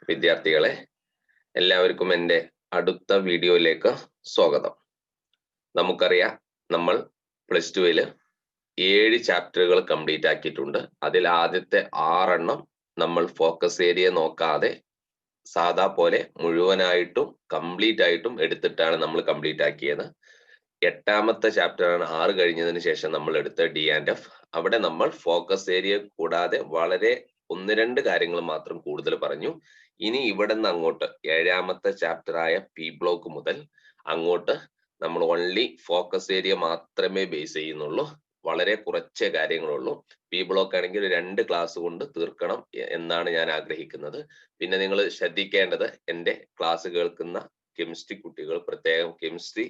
വിദ്യാർത്ഥികളെ, എല്ലാവർക്കും എൻ്റെ അടുത്ത വീഡിയോയിലേക്ക് സ്വാഗതം. നമുക്കറിയാം, നമ്മൾ പ്ലസ് ടുവിൽ 7 ചാപ്റ്ററുകൾ കംപ്ലീറ്റ് ആക്കിയിട്ടുണ്ട്. അതിൽ ആദ്യത്തെ 6 നമ്മൾ ഫോക്കസ് ഏരിയ നോക്കാതെ സാധാ പോലെ മുഴുവനായിട്ടും കംപ്ലീറ്റ് ആയിട്ടും എടുത്തിട്ടാണ് നമ്മൾ കംപ്ലീറ്റ് ആക്കിയത്. 8ാമത്തെ ചാപ്റ്ററാണ് 6 കഴിഞ്ഞതിന് ശേഷം നമ്മൾ എടുത്ത D&F. അവിടെ നമ്മൾ ഫോക്കസ് ഏരിയ കൂടാതെ വളരെ 1-2 കാര്യങ്ങൾ മാത്രം കൂടുതൽ പറഞ്ഞു. ഇനി ഇവിടെ നിന്ന് അങ്ങോട്ട് 7ാമത്തെ ചാപ്റ്ററായ പി ബ്ലോക്ക് മുതൽ അങ്ങോട്ട് നമ്മൾ ഓൺലി ഫോക്കസ് ഏരിയ മാത്രമേ ബേസ് ചെയ്യുന്നുള്ളൂ. വളരെ കുറച്ച് കാര്യങ്ങളുള്ളൂ. പി ബ്ലോക്ക് ആണെങ്കിൽ 2 ക്ലാസ് കൊണ്ട് തീർക്കണം എന്നാണ് ഞാൻ ആഗ്രഹിക്കുന്നത്. പിന്നെ നിങ്ങൾ ശ്രദ്ധിക്കേണ്ടത്, എൻ്റെ ക്ലാസ് കേൾക്കുന്ന കെമിസ്ട്രി കുട്ടികൾ പ്രത്യേകം, കെമിസ്ട്രി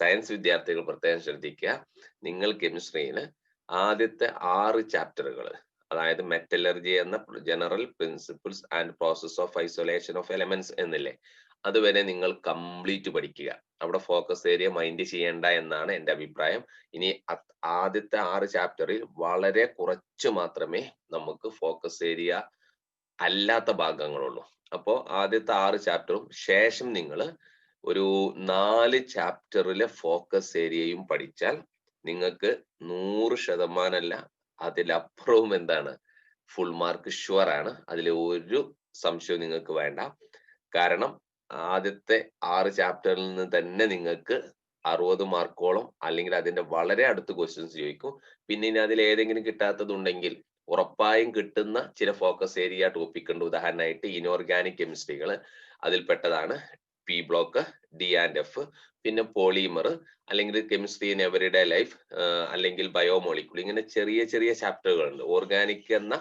സയൻസ് വിദ്യാർത്ഥികൾ പ്രത്യേകം ശ്രദ്ധിക്കുക. നിങ്ങൾ കെമിസ്ട്രിയിൽ ആദ്യത്തെ 6 ചാപ്റ്ററുകൾ, അതായത് മെറ്റലർജി എന്ന general principles and process of isolation of elements എന്നില്ലേ, അതുവരെ നിങ്ങൾ കംപ്ലീറ്റ് പഠിക്കുക. അവിടെ ഫോക്കസ് ഏരിയ മൈൻഡ് ചെയ്യേണ്ട എന്നാണ് എൻ്റെ അഭിപ്രായം. ഇനി ആദ്യത്തെ 6 ചാപ്റ്ററിൽ വളരെ കുറച്ച് മാത്രമേ നമുക്ക് ഫോക്കസ് ഏരിയ അല്ലാത്ത ഭാഗങ്ങളുള്ളൂ. അപ്പോൾ ആദ്യത്തെ 6 ചാപ്റ്ററും ശേഷം നിങ്ങൾ ഒരു 4 ചാപ്റ്ററിലെ ഫോക്കസ് ഏരിയയും പഠിച്ചാൽ നിങ്ങൾക്ക് 100% അതിലപ്പുറവും എന്താണ്, ഫുൾ മാർക്ക് ഷുവർ ആണ്. അതിൽ ഒരു സംശയവും നിങ്ങൾക്ക് വേണ്ട. കാരണം ആദ്യത്തെ 6 ചാപ്റ്ററിൽ നിന്ന് തന്നെ നിങ്ങൾക്ക് 60 മാർക്കോളം അല്ലെങ്കിൽ അതിന്റെ വളരെ അടുത്ത് ക്വസ്റ്റ്യൻസ് ചോദിക്കും. പിന്നെ ഇനി അതിൽ ഏതെങ്കിലും കിട്ടാത്തതുണ്ടെങ്കിൽ ഉറപ്പായും കിട്ടുന്ന ചില ഫോക്കസ് ഏരിയ ടോപ്പിക് ഉണ്ട്. ഉദാഹരണമായിട്ട് ഇനോർഗാനിക് കെമിസ്ട്രികൾ അതിൽപ്പെട്ടതാണ് പി ബ്ലോക്ക്, D&F, പിന്നെ പോളിമർ, അല്ലെങ്കിൽ കെമിസ്ട്രി ഇൻ എവറിഡേ ലൈഫ്, അല്ലെങ്കിൽ ബയോമോളിക്യൂൾ. ഇങ്ങനെ ചെറിയ ചെറിയ ചാപ്റ്ററുകളുണ്ട്. ഓർഗാനിക് എന്ന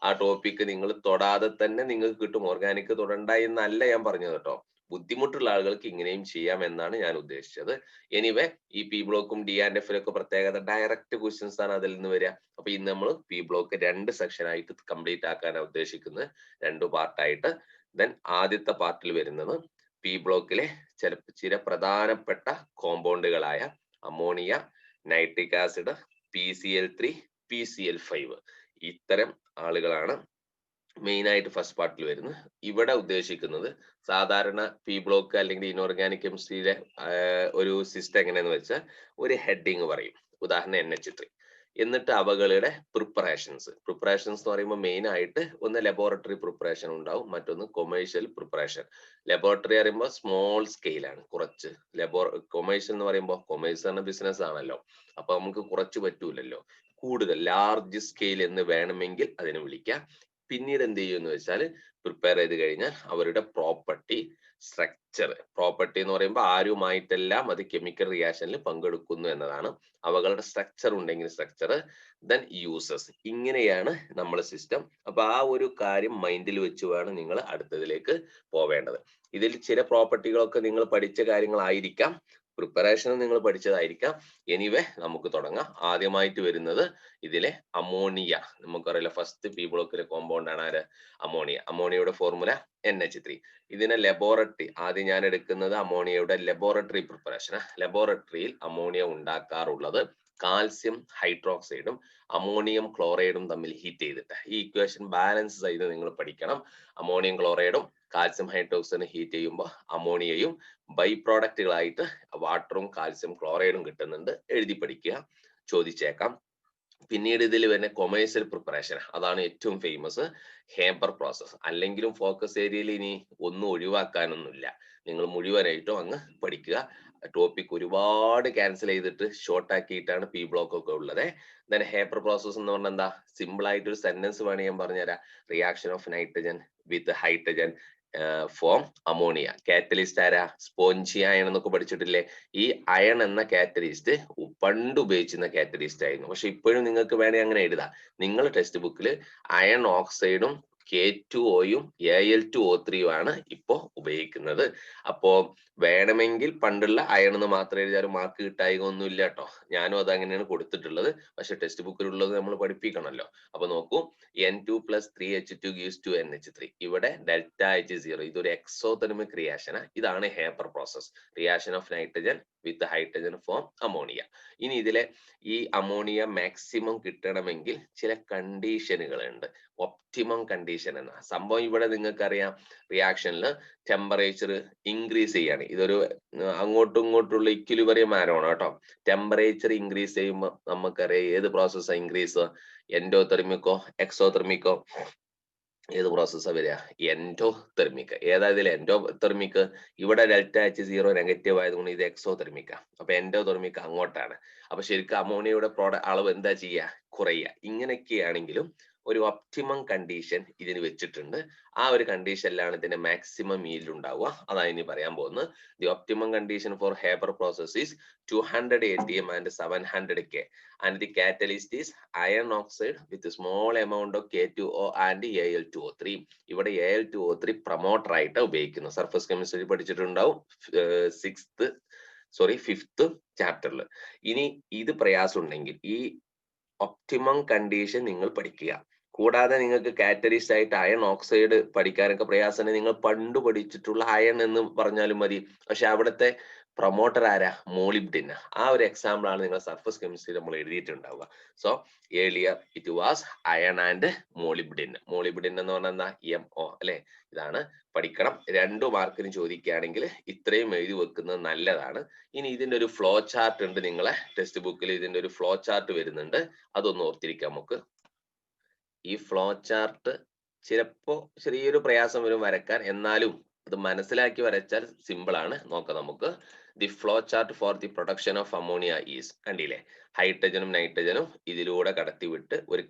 ആ ടോപ്പിക് നിങ്ങൾ തൊടാതെ തന്നെ നിങ്ങൾക്ക് കിട്ടും. ഓർഗാനിക് തൊടണ്ട എന്നല്ല ഞാൻ പറഞ്ഞത് കേട്ടോ. ബുദ്ധിമുട്ടുള്ള ആളുകൾക്ക് ഇങ്ങനെയും ചെയ്യാം എന്നാണ് ഞാൻ ഉദ്ദേശിച്ചത്. എനിവേ, ഈ പി ബ്ലോക്കും D&F-ലൊക്കെ പ്രത്യേകത ഡയറക്റ്റ് ക്വസ്റ്റ്യൻസ് ആണ് അതിൽ നിന്ന് വരിക. അപ്പൊ ഇന്ന് നമ്മൾ പി ബ്ലോക്ക് 2 സെക്ഷൻ ആയിട്ട് കംപ്ലീറ്റ് ആക്കാനാണ് ഉദ്ദേശിക്കുന്നത്, 2 പാർട്ടായിട്ട്. ദെൻ ആദ്യത്തെ പാർട്ടിൽ വരുന്നത് പി ബ്ലോക്കിലെ ചില പ്രധാനപ്പെട്ട കോമ്പൗണ്ടുകളായ ammonia, nitric acid, PCl3, PCl5, ഇത്തരം ആളുകളാണ് മെയിൻ ആയിട്ട് ഫസ്റ്റ് പാർട്ടിൽ വരുന്നത്. ഇവിടെ ഉദ്ദേശിക്കുന്നത് സാധാരണ പി ബ്ലോക്ക് അല്ലെങ്കിൽ ഇനോർഗാനിക് കെമിസ്ട്രിയിലെ ഒരു സിസ്റ്റം എങ്ങനെയാന്ന് വെച്ചാൽ, ഒരു ഹെഡിങ് പറയും, ഉദാഹരണം NH3, എന്നിട്ട് അവകളുടെ പ്രിപ്പറേഷൻസ് എന്ന് പറയുമ്പോൾ മെയിൻ ആയിട്ട് ഒന്ന് ലബോറട്ടറി പ്രിപ്പറേഷൻ ഉണ്ടാവും, മറ്റൊന്ന് കൊമേഴ്ഷ്യൽ പ്രിപ്പറേഷൻ. ലബോറട്ടറി പറയുമ്പോൾ സ്മോൾ സ്കെയിലാണ്, കുറച്ച്. കൊമേഴ്ഷ്യൽ എന്ന് പറയുമ്പോൾ കൊമേഴ്സ് എന്ന ബിസിനസ് ആണല്ലോ, അപ്പൊ നമുക്ക് കുറച്ച് പറ്റൂലല്ലോ, കൂടുതൽ ലാർജ് സ്കെയിൽ എന്ന് വേണമെങ്കിൽ അതിനെ വിളിക്കാം. പിന്നീട് എന്ത് ചെയ്യുമെന്ന് വെച്ചാൽ, പ്രിപ്പയർ ചെയ്ത് കഴിഞ്ഞാൽ അവരുടെ പ്രോപ്പർട്ടി, സ്ട്രക്ചർ. പ്രോപ്പർട്ടി എന്ന് പറയുമ്പോൾ ആരുമായിട്ടെല്ലാം അത് കെമിക്കൽ റിയാക്ഷനിൽ പങ്കെടുക്കുന്നു എന്നതാണ്. അവകളുടെ സ്ട്രക്ചർ ഉണ്ടെങ്കിൽ സ്ട്രക്ചർ, ദെൻ യൂസസ്. ഇങ്ങനെയാണ് നമ്മുടെ സിസ്റ്റം. അപ്പൊ ആ ഒരു കാര്യം മൈൻഡിൽ വെച്ച് വേണം നിങ്ങൾ അടുത്തതിലേക്ക് പോവേണ്ടത്. ഇതിൽ ചില പ്രോപ്പർട്ടികളൊക്കെ നിങ്ങൾ പഠിച്ച കാര്യങ്ങളായിരിക്കാം, പ്രിപ്പറേഷൻ നിങ്ങൾ പഠിച്ചതായിരിക്കാം. എനിവേ, നമുക്ക് തുടങ്ങാം. ആദ്യമായിട്ട് വരുന്നത് ഇതിലെ അമോണിയ. നമുക്കറിയില്ല, ഫസ്റ്റ് പി ബ്ലോക്കിലെ കോമ്പൗണ്ട് ആണ് ആര്? അമോണിയ. അമോണിയയുടെ ഫോർമുല NH3. ഇതിനെ ലബോറട്ടറി, ആദ്യം ഞാൻ എടുക്കുന്നത് അമോണിയയുടെ ലബോറട്ടറി പ്രിപ്പറേഷൻ. ലബോറട്ടറിയിൽ അമോണിയ ഉണ്ടാക്കാറുള്ളത് കാൽസ്യം ഹൈഡ്രോക്സൈഡും അമോണിയം ക്ലോറൈഡും തമ്മിൽ ഹീറ്റ് ചെയ്തിട്ട്. ഈ ഇക്വേഷൻ ബാലൻസ് ചെയ്ത് നിങ്ങൾ പഠിക്കണം. അമോണിയം ക്ലോറൈഡും കാൽസ്യം ഹൈഡ്രോക്സൈഡും ഹീറ്റ് ചെയ്യുമ്പോൾ അമോണിയയും ബൈ പ്രോഡക്റ്റുകളായിട്ട് വാട്ടറും കാൽസ്യം ക്ലോറൈഡും കിട്ടുന്നുണ്ട്. എഴുതി പഠിക്കുക, ചോദിച്ചേക്കാം. പിന്നീട് ഇതിൽ വരുന്ന കൊമേഴ്ഷ്യൽ പ്രിപ്പറേഷൻ, അതാണ് ഏറ്റവും ഫേമസ്, ഹേബർ പ്രോസസ്. അല്ലെങ്കിലും ഫോക്കസ് ഏരിയയിൽ ഇനി ഒന്നും ഒഴിവാക്കാനൊന്നുമില്ല, നിങ്ങൾ മുഴുവനായിട്ടും അങ്ങ് പഠിക്കുക. ടോപ്പിക് ഒരുപാട് ക്യാൻസൽ ചെയ്തിട്ട് ഷോർട്ട് ആക്കിയിട്ടാണ് പി ബ്ലോക്ക് ഒക്കെ ഉള്ളത്. ദെൻ ഹേബർ പ്രോസസ് എന്ന് പറഞ്ഞാൽ എന്താ? സിമ്പിൾ ആയിട്ട് ഒരു സെന്റൻസ് വേണമെങ്കിൽ ഞാൻ പറഞ്ഞുതരാം. Reaction of nitrogen with hydrogen form ammonia. Catalyst ആരാ? സ്പോഞ്ചി അയൺ എന്നൊക്കെ പഠിച്ചിട്ടില്ലേ? ഈ അയൺ എന്ന കാറ്റലിസ്റ്റ് പണ്ട് ഉപയോഗിച്ചിരുന്ന കാറ്റലിസ്റ്റ് ആയിരുന്നു. പക്ഷെ ഇപ്പോഴും നിങ്ങൾക്ക് വേണമെങ്കിൽ അങ്ങനെ എഴുതാം. നിങ്ങൾ ടെക്സ്റ്റ് ബുക്കിൽ അയൺ ഓക്സൈഡും K2O യും Al2O3 ആണ് ഇപ്പോ ഉപയോഗിക്കുന്നത്. അപ്പോ വേണമെങ്കിൽ പണ്ടുള്ള അയൺ എന്ന് മാത്രം എഴുതിയാലും മാർക്ക് കിട്ടായിക ഒന്നും ഇല്ല കേട്ടോ. ഞാനും അത് അങ്ങനെയാണ് കൊടുത്തിട്ടുള്ളത്. പക്ഷെ ടെക്സ്റ്റ് ബുക്കിലുള്ളത് നമ്മൾ പഠിപ്പിക്കണമല്ലോ. അപ്പൊ നോക്കൂ, N2 + 3H2 gives 2NH3. ഇവിടെ ഡെൽറ്റ H 0. ഇതൊരു എക്സോതെർമിക് റിയാക്ഷൻ. ഇതാണ് Haber process. Reaction of nitrogen with hydrogen form ammonia. ഇനി ഇതിലെ ഈ അമോണിയ മാക്സിമം കിട്ടണമെങ്കിൽ ചില കണ്ടീഷനുകൾ ഉണ്ട്. ഒപ്റ്റിമം കണ്ടീഷൻ എന്ന സംഭവം ഇവിടെ നിങ്ങൾക്കറിയാം. റിയാക്ഷനിൽ ടെമ്പറേച്ചർ ഇൻക്രീസ് ചെയ്യാണ്. ഇതൊരു അങ്ങോട്ടും ഇങ്ങോട്ടുള്ള ഇക്വിലിബ്രിയം ആരോണ് കേട്ടോ. ടെമ്പറേച്ചർ ഇൻക്രീസ് ചെയ്യുമ്പോൾ നമുക്കറിയാം ഏത് പ്രോസസ്സാണ് ഇൻക്രീസ്, എൻഡോതെർമിക്കോ എക്സോതെർമിക്കോ? ഏത് പ്രോസസ്സാ വരിക? എൻഡോതെർമിക്. ഏതാ ഇതിൽ എൻഡോതെർമിക്? ഇവിടെ ഡെൽറ്റ H 0 നെഗറ്റീവ് ആയതുകൊണ്ട് ഇത് എക്സോതെർമിക്ക. അപ്പൊ എൻഡോതെർമിക് അങ്ങോട്ടാണ്. അപ്പൊ ശരിക്കും അമോണിയയുടെ അളവ് എന്താ ചെയ്യുക? കുറയുക. ഇങ്ങനെയൊക്കെയാണെങ്കിലും ഒരു ഒപ്റ്റിമം കണ്ടീഷൻ ഇതിന് വെച്ചിട്ടുണ്ട്. ആ ഒരു കണ്ടീഷനിലാണ് ഇതിന്റെ മാക്സിമം yield ഉണ്ടാവുക. അതാണ് ഇനി പറയാൻ പോകുന്നത്. The optimum condition for Haber process is 200 atm and 700 K and the catalyst is iron oxide with a small amount of K2O and Al2O3. ഇവിടെ Al2O3 പ്രൊമോട്ടർ ആയിട്ട് ഉപയോഗിക്കുന്നു. സർഫസ് കെമിസ്ട്രി പഠിച്ചിട്ടുണ്ടാവും ഫിഫ്ത്ത് ചാപ്റ്ററിൽ. ഇനി ഇത് പ്രയാസം ഉണ്ടെങ്കിൽ ഈ ഒപ്റ്റിമം കണ്ടീഷൻ നിങ്ങൾ പഠിക്കുക. കൂടാതെ നിങ്ങൾക്ക് കാറ്റലിസ്റ്റ് ആയിട്ട് അയൺ ഓക്സൈഡ് പഠിക്കാനൊക്കെ പ്രയാസം നിങ്ങൾ പണ്ട് പഠിച്ചിട്ടുള്ള അയൺ എന്ന് പറഞ്ഞാലും മതി. പക്ഷെ അവിടുത്തെ പ്രൊമോട്ടർ ആരാ? മോളിബ്ഡിൻ. ആ ഒരു എക്സാമ്പിൾ ആണ് നിങ്ങൾ സർഫസ് കെമിസ്ട്രി നമ്മൾ എഴുതിയിട്ടുണ്ടാവുക. So earlier it was iron and molybdenum. Molybdenum എന്ന് പറഞ്ഞാൽ എന്താ? MO അല്ലെ? ഇതാണ് പഠിക്കണം. 2 മാർക്കിന് ചോദിക്കുകയാണെങ്കിൽ ഇത്രയും എഴുതി വെക്കുന്നത് നല്ലതാണ്. ഇനി ഇതിന്റെ ഒരു ഫ്ലോ ചാർട്ട് ഉണ്ട് നിങ്ങളെ ടെക്സ്റ്റ് ബുക്കിൽ. ഇതിന്റെ ഒരു ഫ്ലോ ചാർട്ട് വരുന്നുണ്ട്. അതൊന്ന് ഓർത്തിരിക്കാം നമുക്ക്. ഈ ഫ്ലോ ചാർട്ട് ചിലപ്പോ ചെറിയൊരു പ്രയാസം വരും വരക്കാൻ, എന്നാലും അത് മനസ്സിലാക്കി വരച്ചാൽ സിമ്പിൾ ആണ്. നോക്കാം നമുക്ക്. The flow chart for the production of ammonia is, കണ്ടില്ലേ? ഹൈഡ്രജനും നൈട്രജനും ഇതിലൂടെ കടത്തിവിട്ട് ഒരു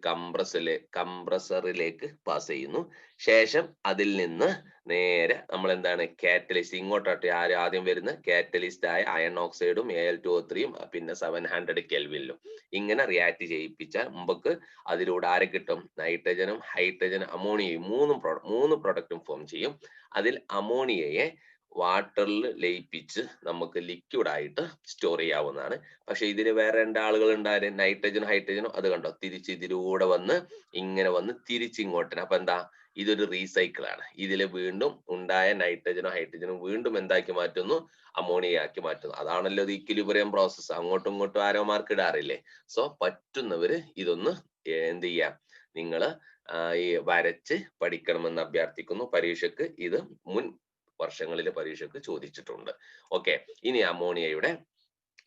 കംപ്രസറിലേക്ക് പാസ് ചെയ്യുന്നു. ശേഷം അതിൽ നിന്ന് നേരെ നമ്മൾ എന്താണ്? കാറ്റലിസ്റ്റ് ഇങ്ങോട്ടാട്ടെ ആദ്യം വരുന്ന കാറ്റലിസ്റ്റ് ആയ അയൺ ഓക്സൈഡും Al2O3 പിന്നെ 700 കെൽവിനിലും ഇങ്ങനെ റിയാക്ട് ചെയ്യിപ്പിച്ചാൽ മുമ്പക്ക് അതിലൂടെ ആരെ കിട്ടും? നൈട്രജനും ഹൈഡ്രജനും അമോണിയയും മൂന്ന് പ്രൊഡക്റ്റും ഫോം ചെയ്യും. അതിൽ അമോണിയയെ വാട്ടറിൽ ലയിപ്പിച്ച് നമുക്ക് ലിക്വിഡ് ആയിട്ട് സ്റ്റോർ ചെയ്യാവുന്നതാണ്. പക്ഷെ ഇതിന് വേറെ 2 ആളുകൾ ഉണ്ടായിരുന്നു, നൈട്രജനും ഹൈഡ്രജനും. അത് കണ്ടോ, തിരിച്ച് ഇതിലൂടെ വന്ന് ഇങ്ങനെ വന്ന് തിരിച്ചിങ്ങോട്ടന്. അപ്പൊ എന്താ? ഇതൊരു റീസൈക്കിൾ ആണ്. ഇതിൽ വീണ്ടും ഉണ്ടായ നൈട്രജനും ഹൈഡ്രജനും വീണ്ടും എന്താക്കി മാറ്റുന്നു? അമോണിയ ആക്കി മാറ്റുന്നു. അതാണല്ലോ ഇത് ഇക്വിലിബ്രിയം പ്രോസസ്. അങ്ങോട്ടും ഇങ്ങോട്ടും ആരോ മാർക്ക് ഇടാറില്ലേ? സോ പറ്റുന്നവര് ഇതൊന്ന് എന്ത് ചെയ്യാം, നിങ്ങള് ഈ വരച്ച് പഠിക്കണമെന്ന് അഭ്യർത്ഥിക്കുന്നു. പരീക്ഷക്ക് ഇത് മുൻ വർഷങ്ങളിലെ പരീക്ഷക്ക് ചോദിച്ചിട്ടുണ്ട്. ഓക്കെ, ഇനി അമോണിയയുടെ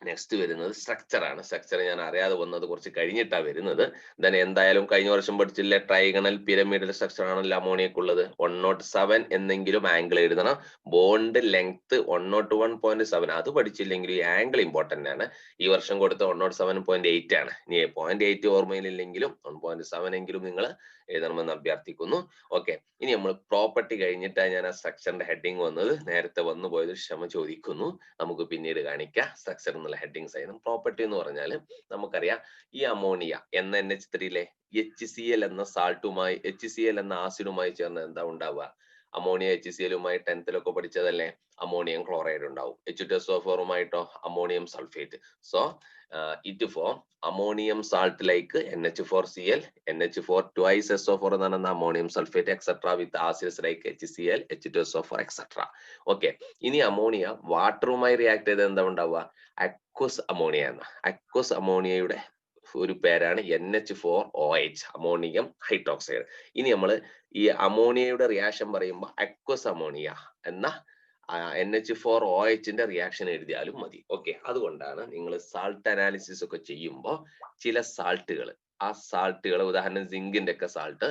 നെക്സ്റ്റ് വരുന്നത് സ്ട്രക്ചർ ആണ്. സ്ട്രക്ചർ ഞാൻ അറിയാതെ വന്നത് കുറച്ച് കഴിഞ്ഞിട്ടാണ് വരുന്നത്. ദെൻ എന്തായാലും കഴിഞ്ഞ വർഷം പഠിച്ചില്ലേ, ട്രൈഗണൽ പിരമിഡൽ സ്ട്രക്ചർ ആണല്ലോ അമോണിയക്കുള്ളത്. 107 എന്നെങ്കിലും ആംഗിൾ എഴുതണം. Bond length 101.7. അത് പഠിച്ചില്ലെങ്കിൽ ഈ ആംഗിൾ ഇമ്പോർട്ടന്റ് ആണ്. ഈ വർഷം കൊടുത്ത 107.8 ആണ്. ഇനി 0.8 ഓർമ്മയിലില്ലെങ്കിലും 1.7 എങ്കിലും നിങ്ങൾ എഴുതണമെന്ന് അഭ്യർത്ഥിക്കുന്നു. ഓക്കെ, ഇനി നമ്മൾ പ്രോപ്പർട്ടി കഴിഞ്ഞിട്ടാണ് ഞാൻ ആ സ്ട്രക്ചറിന്റെ ഹെഡിങ് വന്നത്. നേരത്തെ വന്നു പോയത് ക്ഷമ ചോദിക്കുന്നു. നമുക്ക് പിന്നീട് കാണിക്കാം. സ്ട്രക്ചർ എന്നുള്ള ഹെഡിങ്സ് ആയിരുന്നു. പ്രോപ്പർട്ടി എന്ന് പറഞ്ഞാൽ നമുക്കറിയാം, ഈ അമോണിയ എന്ന NH3 HCl എന്ന സാൾട്ടുമായി HCl എന്ന ആസിഡുമായി ചേർന്ന് എന്താ ഉണ്ടാവുക? അമോണിയ HCl-മായി 10th പഠിച്ചതല്ലേ? അമോണിയം ക്ലോറൈഡ് ഉണ്ടാവും. H2SO4-മായിട്ടോ ammonium sulphate. So it form ammonium salt like NH4Cl, NH4 twice SO4 എന്നാണ് ammonium sulphate etcetera with acids like HCl, H2SO4 etcetera. Okay, ഇനി അമോണിയ വാട്ടറുമായി റിയാക്ട് ചെയ്ത് എന്താ ഉണ്ടാവുക? അക്വസ് അമോണിയ എന്ന അക്വസ് അമോണിയയുടെ ഒരു പേരാണ് NH4OH, അമോണിയം ഹൈഡ്രോക്സൈഡ്. ഇനി നമ്മൾ ഈ അമോണിയയുടെ റിയാക്ഷൻ പറയുമ്പോൾ അക്വസ് അമോണിയ എന്ന NH4OH റിയാക്ഷൻ എഴുതിയാലും മതി. ഓക്കെ, അതുകൊണ്ടാണ് നിങ്ങൾ സാൾട്ട് അനാലിസിസ് ഒക്കെ ചെയ്യുമ്പോൾ ചില സാൾട്ടുകൾ, ആ സാൾട്ടുകൾ ഉദാഹരണം സിങ്കിന്റെ ഒക്കെ സാൾട്ട്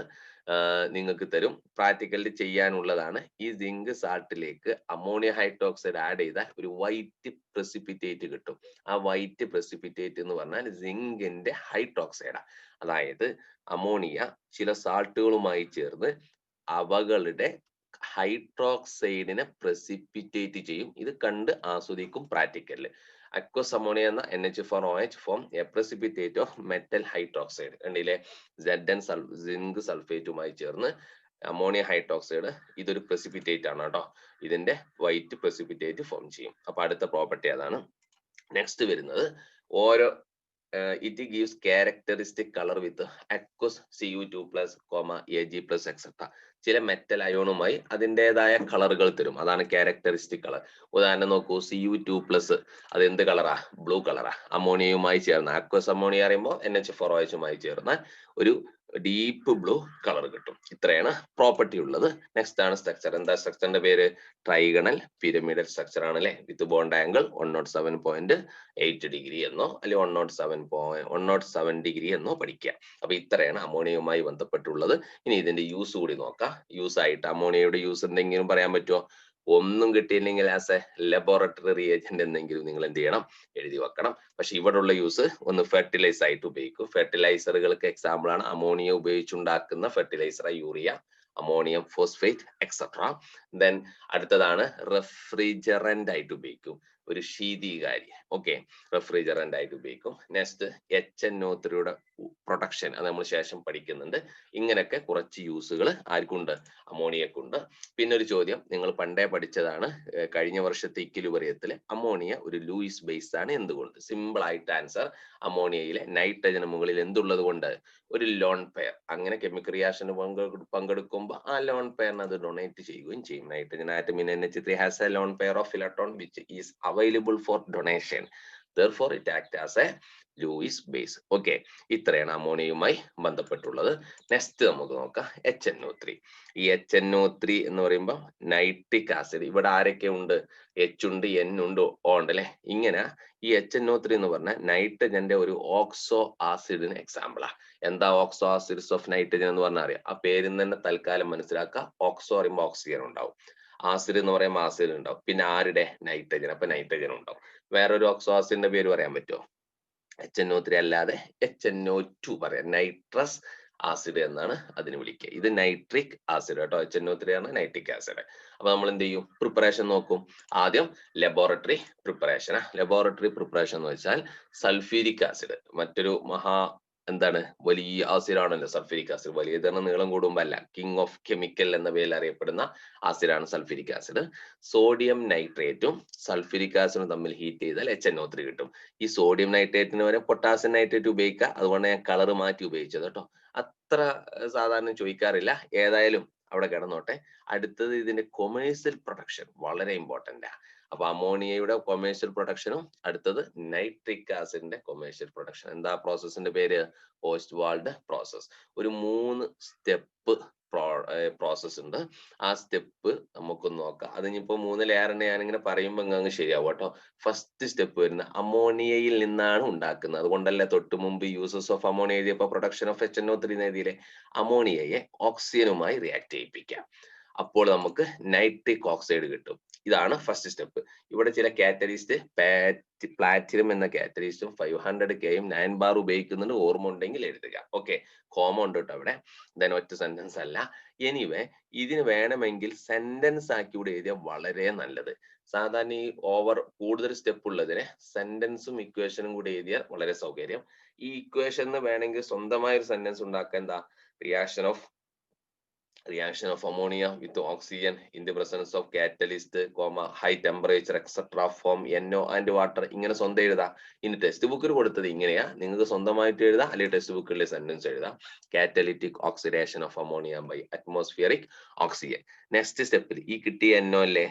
നിങ്ങൾക്ക് തരും, പ്രാക്ടിക്കലിൽ ചെയ്യാനുള്ളതാണ്. ഈ സിങ്ക് സാൾട്ടിലേക്ക് അമോണിയ ഹൈഡ്രോക്സൈഡ് ആഡ് ചെയ്താൽ ഒരു വൈറ്റ് പ്രസിപ്പിറ്റേറ്റ് കിട്ടും. ആ വൈറ്റ് പ്രസിപ്പിറ്റേറ്റ് എന്ന് പറഞ്ഞാൽ സിങ്കിന്റെ ഹൈഡ്രോക്സൈഡാ. അതായത് അമോണിയ ചില സാൾട്ടുകളുമായി ചേർന്ന് അവകളുടെ ഹൈഡ്രോക്സൈഡിനെ പ്രസിപ്പിറ്റേറ്റ് ചെയ്യും. ഇത് കണ്ട് ആസ്വദിക്കും പ്രാക്ടിക്കലില്. അക്വസ് അമോണിയ എന്ന NH4OH form A precipitate of metal hydroxide. കണ്ടില്ലേ? Zn സിങ്ക് സൾഫേറ്റുമായി ചേർന്ന് അമോണിയ ഹൈഡ്രോക്സൈഡ് ഇതൊരു പ്രസിപ്പിറ്റേറ്റ് ആണ് കേട്ടോ. ഇതിന്റെ വൈറ്റ് പ്രസിപ്പിറ്റേറ്റ് ഫോം ചെയ്യും. അപ്പൊ അടുത്ത പ്രോപ്പർട്ടി അതാണ്. നെക്സ്റ്റ് വരുന്നത് ഓരോ it gives characteristic colour with aqueous Cu2+, Ag+, etcetera. ചില മെറ്റൽ അയോണുമായി അതിൻ്റെതായ കളറുകൾ തരും. അതാണ് ക്യാരക്ടറിസ്റ്റിക് കളർ. ഉദാഹരണം നോക്കൂ, Cu2+, അത് എന്ത് കളറാ? ബ്ലൂ കളറാ. അമോണിയയുമായി ചേർന്ന, അക്വസ് അമോണിയ പറയുമ്പോൾ NH4OH ചേർന്ന ഒരു ഡീപ്പ് ബ്ലൂ കളർ കിട്ടും. ഇത്രയാണ് പ്രോപ്പർട്ടി ഉള്ളത്. നെക്സ്റ്റ് ആണ് സ്ട്രക്ചർ. എന്താ സ്ട്രക്ചറിന്റെ പേര്? ട്രൈഗണൽ പിരമിഡൽ സ്ട്രക്ചർ ആണ് അല്ലെ. വിത്ത് ബോണ്ട് ആംഗിൾ 107.8 ഡിഗ്രി എന്നോ അല്ലെങ്കിൽ 107 ഡിഗ്രി എന്നോ പഠിക്കുക. അപ്പൊ ഇത്രയാണ് അമോണിയയുമായി ബന്ധപ്പെട്ടുള്ളത്. ഇനി ഇതിന്റെ യൂസ് കൂടി നോക്കാം. യൂസ് ആയിട്ട് അമോണിയയുടെ യൂസ് എന്തെങ്കിലും പറയാൻ പറ്റുമോ? ഒന്നും കിട്ടിയില്ലെങ്കിൽ ആസ് എ ലബോറട്ടറി റിയേജന്റ് എന്തെങ്കിലും നിങ്ങൾ എന്ത് ചെയ്യണം? എഴുതി വെക്കണം. പക്ഷെ ഇവിടെ ഉള്ള യൂസ് ഒന്ന് ഫെർട്ടിലൈസ് ആയിട്ട് ഉപയോഗിക്കും. ഫെർട്ടിലൈസറുകൾക്ക് എക്സാമ്പിൾ ആണ് അമോണിയ ഉപയോഗിച്ചുണ്ടാക്കുന്ന fertiliser urea, ammonium phosphate etcetera. Then അടുത്തതാണ് റെഫ്രിജറന്റ് ആയിട്ട് ഉപയോഗിക്കും, ഒരു ശീതീകാരി. ഓക്കെ, റെഫ്രിജറന്റ് ആയിട്ട് ഉപയോഗിക്കും. നെക്സ്റ്റ് HNO3 പ്രൊട്ടക്ഷൻ, അത് നമ്മൾ ശേഷം പഠിക്കുന്നുണ്ട്. ഇങ്ങനെയൊക്കെ കുറച്ച് യൂസുകൾ ആർക്കുണ്ട്? അമോണിയക്കുണ്ട്. പിന്നെ ഒരു ചോദ്യം നിങ്ങൾ പണ്ടേ പഠിച്ചതാണ്, കഴിഞ്ഞ വർഷത്തെ ഇക്വിലിബ്രിയത്തിൽ അമോണിയ ഒരു ലൂയിസ് ബേസ് ആണ്. എന്തുകൊണ്ട്? സിമ്പിൾ ആയിട്ട് ആൻസർ, അമോണിയയിലെ നൈട്രജന് മുകളിൽ എന്തുള്ളത് കൊണ്ട്? ഒരു ലോൺ പെയർ. അങ്ങനെ കെമിക്കൽ റിയാക്ഷന് പങ്കെടുക്കുമ്പോൾ ആ ലോൺ പെയറിന് അത് ഡൊണേറ്റ് ചെയ്യുകയും ചെയ്യും. Nitrogen atom in NH3 has a lone pair of electron which is available for donation. Therefore it acts as a Lewis base. Okay, ഇത്രയാണ് അമോണിയയുമായി ബന്ധപ്പെട്ടുള്ളത്. നെക്സ്റ്റ് നമുക്ക് നോക്കാം HNO3. ഈ HNO3 എന്ന് പറയുമ്പോൾ നൈട്രിക് ആസിഡ്. ഇവിടെ ആരൊക്കെ ഉണ്ട്? H ഉണ്ട്, N ഉണ്ട്, O ഉണ്ട് അല്ലെ. ഇങ്ങനെ ഈ HNO3 എന്ന് പറഞ്ഞാൽ നൈട്രജന്റെ ഒരു ഓക്സോ ആസിഡിന് എക്സാമ്പിളാ. എന്താ ഓക്സോ ആസിഡ്സ് ഓഫ് നൈട്രജൻ എന്ന് പറഞ്ഞാൽ അറിയാം. ആ പേരിൽ നിന്ന് തന്നെ തൽക്കാലം മനസ്സിലാക്കുക. ഓക്സോ പറയുമ്പോൾ ഓക്സിജൻ ഉണ്ടാവും, ആസിഡ് എന്ന് പറയുമ്പോൾ ആസിഡ് ഉണ്ടാവും, പിന്നെ ആരുടെ? നൈട്രജൻ. അപ്പൊ നൈട്രജൻ ഉണ്ടാവും. വേറൊരു ഓക്സോ ആസിഡിന്റെ പേര് പറയാൻ പറ്റുമോ? HNO3 അല്ലാതെ HNO2 പറയാം. നൈട്രസ് ആസിഡ് എന്നാണ് അതിന് വിളിക്കുക. ഇത് നൈട്രിക് ആസിഡ് കേട്ടോ. HNO3 ആണ് നൈട്രിക് ആസിഡ്. അപ്പൊ നമ്മൾ എന്ത് ചെയ്യും? പ്രിപ്പറേഷൻ നോക്കും. ആദ്യം ലബോറട്ടറി പ്രിപ്പറേഷൻ. ലബോറട്ടറി പ്രിപ്പറേഷൻ എന്ന് വെച്ചാൽ സൾഫ്യൂരിക് ആസിഡ്, മറ്റൊരു എന്താണ്, വലിയ ആസിഡ് ആണല്ലോ സൾഫ്യൂരിക് ആസിഡ്. വലിയതാണ് നീളം കൂടുമ്പോൾ അല്ല, കിങ് ഓഫ് കെമിക്കൽ എന്ന പേരിൽ അറിയപ്പെടുന്ന ആസിഡാണ് സൾഫ്യൂരിക് ആസിഡ്. സോഡിയം നൈട്രേറ്റും സൾഫ്യൂരിക് ആസിഡും തമ്മിൽ ഹീറ്റ് ചെയ്താൽ HNO3 കിട്ടും. ഈ സോഡിയം നൈട്രേറ്റിന് വരെ പൊട്ടാസ്യം നൈട്രേറ്റ് ഉപയോഗിക്കുക. അതുകൊണ്ട് ഞാൻ കളർ മാറ്റി ഉപയോഗിച്ചത് കേട്ടോ. അത്ര സാധാരണ ചോദിക്കാറില്ല. ഏതായാലും അവിടെ കിടന്നോട്ടെ. അടുത്തത് ഇതിന്റെ കൊമേഴ്സ്യൽ പ്രൊഡക്ഷൻ വളരെ ഇമ്പോർട്ടന്റ്. അപ്പൊ അമോണിയയുടെ കൊമേഴ്സ്യൽ പ്രൊഡക്ഷനും അടുത്തത് നൈട്രിക് ആസിഡിന്റെ കൊമേഴ്സ്യൽ പ്രൊഡക്ഷൻ. എന്താ പ്രോസസ്സിന്റെ പേര്? Ostwald process. ഒരു 3 സ്റ്റെപ്പ് പ്രോസസ് ഉണ്ട്. ആ സ്റ്റെപ്പ് നമുക്ക് നോക്കാം. അതിനിപ്പോ 3 ലെയറിനെ ഞാനിങ്ങനെ പറയുമ്പോൾ അങ്ങ് ശരിയാവും കേട്ടോ. ഫസ്റ്റ് സ്റ്റെപ്പ് വരുന്ന അമോണിയയിൽ നിന്നാണ് ഉണ്ടാക്കുന്നത്. അതുകൊണ്ടല്ലേ തൊട്ട് മുമ്പ് യൂസസ് ഓഫ് അമോണിയ എഴുതിയപ്പോ പ്രൊഡക്ഷൻ ഓഫ് HNO3 എഴുതിയില്ലേ? അമോണിയയെ ഓക്സിജനുമായി റിയാക്ട് ചെയ്യിപ്പിക്കാം. അപ്പോൾ നമുക്ക് നൈട്രിക് ഓക്സൈഡ് കിട്ടും. ഇതാണ് ഫസ്റ്റ് സ്റ്റെപ്പ്. ഇവിടെ ചില കാറ്റലിസ്റ്റ് പ്ലാറ്റിനം എന്ന കാറ്റലിസ്റ്റും 500K 9 ബാർ ഉപയോഗിക്കുന്നുണ്ട്. ഓർമ്മ ഉണ്ടെങ്കിൽ എഴുതുക. ഓക്കെ, കോമ ഉണ്ട് കേട്ടോ അവിടെ. ദെൻ ഒറ്റ സെന്റൻസ് അല്ല. എനിവേ ഇതിന് വേണമെങ്കിൽ സെന്റൻസ് ആക്കി ഇവിടെ എഴുതിയാൽ വളരെ നല്ലത്. സാധാരണ ഈ കൂടുതൽ സ്റ്റെപ്പ് ഉള്ളതിനെ സെന്റൻസും ഇക്വേഷനും കൂടി എഴുതിയാൽ വളരെ സൗകര്യം. ഈ ഇക്വേഷന് വേണമെങ്കിൽ സ്വന്തമായ ഒരു സെന്റൻസ് ഉണ്ടാക്കാൻ എന്താ? reaction of ammonia with oxygen in the presence of catalyst, high temperature, etc. form NO and water. ഇങ്ങനെ സ്വന്തം എഴുതാം. ഇനി ടെക്സ്റ്റ് ബുക്കിൽ കൊടുത്തത് ഇങ്ങനെയാ, നിങ്ങൾക്ക് സ്വന്തമായിട്ട് എഴുതാം, അല്ലെങ്കിൽ ടെക്സ്റ്റ് ബുക്കിലെ സെന്റൻസ് എഴുതാം. Catalytic oxidation of ammonia by atmospheric oxygen. Next സ്റ്റെപ്പിൽ ഈ കിട്ടിയ NO അല്ലേ,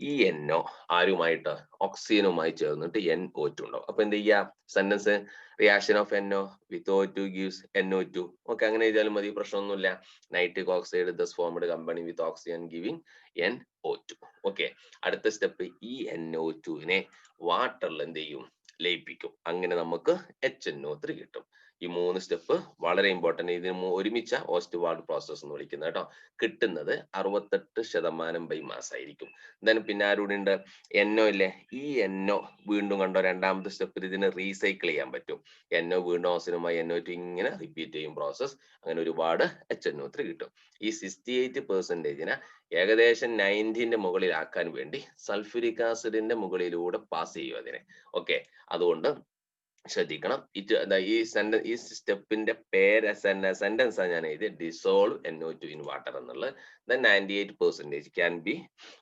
ഈ NO ആരുമായിട്ട്? ഓക്സിജനുമായി ചേർന്നിട്ട് NO2 ഉണ്ടാവും. അപ്പൊ എന്ത് ചെയ്യാ? Sentence reaction of NO with O2 gives NO2. Okay, അങ്ങനെ എഴുതിയാലും മതി, പ്രശ്നമൊന്നുമില്ല. Nitric oxide thus formed company with oxygen giving NO2. Okay, അടുത്ത സ്റ്റെപ്പ് ഈ NO2നെ വാട്ടറിൽ എന്ത് ചെയ്യും? ലയിപ്പിക്കും. അങ്ങനെ നമുക്ക് HNO3 കിട്ടും. ഈ 3 സ്റ്റെപ്പ് വളരെ ഇമ്പോർട്ടന്റ്. ഇതിന് ഒരുമിച്ച ഓസ്റ്റ്വാൾഡ് പ്രോസസ് എന്ന് വിളിക്കുന്നത് കേട്ടോ. കിട്ടുന്നത് 68% ബൈ മാസ് ആയിരിക്കും. ദെൻ പിന്നെ ആരുടെ ഉണ്ട്? NO ഇല്ലേ, ഈ NO വീണ്ടും കണ്ടോ, രണ്ടാമത്തെ സ്റ്റെപ്പിൽ ഇതിന് റീസൈക്കിൾ ചെയ്യാൻ പറ്റും. NO വീണ്ടും ഓക്സിജനുമായി NO2 ഇങ്ങനെ റിപ്പീറ്റ് ചെയ്യും പ്രോസസ്. അങ്ങനെ ഒരുപാട് HNO3 കിട്ടും. ഈ 68%നെ ഏകദേശം 90ന്റെ മുകളിലാക്കാൻ വേണ്ടി സൾഫ്യൂരിക് ആസിഡിന്റെ മുകളിലൂടെ പാസ് ചെയ്യും അതിനെ. ഓക്കെ, അതുകൊണ്ട് ശ്രദ്ധിക്കണം. ഈ സ്റ്റെപ്പിന്റെ പേര് സെന്റൻസ് ഞാൻ എഴുതി ഡിസോൾവ് NO2 ഇൻ വാട്ടർ എന്നുള്ളത്. Then 98% can be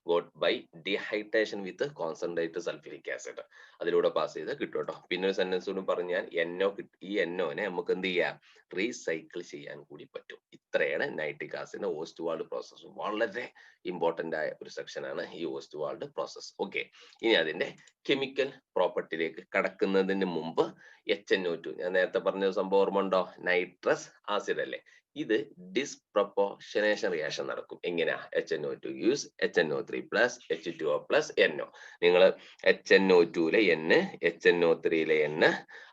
got by dehydration with concentrated sulphuric acid. അതിലൂടെ പാസ് ചെയ്ത് കിട്ടും കേട്ടോ. പിന്നെ ഒരു സെന്റൻസ് കൂടി പറഞ്ഞാൽ ഈ NOനെ നമുക്ക് എന്ത് ചെയ്യാം, റീസൈക്കിൾ ചെയ്യാൻ കൂടി പറ്റും. ഇത്രയാണ് നൈട്രിക് ആസിഡിന്റെ ഓസ്റ്റ്വാൾഡ് പ്രോസസ്. വളരെ ഇമ്പോർട്ടന്റ് ആയ ഒരു സെക്ഷൻ ആണ് ഈ ഓസ്റ്റ്വാൾഡ് പ്രോസസ്. ഓക്കെ, ഇനി അതിന്റെ കെമിക്കൽ പ്രോപ്പർട്ടിയിലേക്ക് കടക്കുന്നതിന് മുമ്പ് HNO2 ഞാൻ നേരത്തെ പറഞ്ഞ സംഭവം ഓർമ്മ ഉണ്ടോ? നൈട്രസ് ആസിഡ് അല്ലേ. ഇത് ഡിസ്പ്രപ്പോർഷനേഷൻ റിയാക്ഷൻ നടക്കും. എങ്ങനെയാ? HNO2 use HNO3 plus H2O plus NO. നിങ്ങൾ HNO2ലെ N, HNO3ലെ N,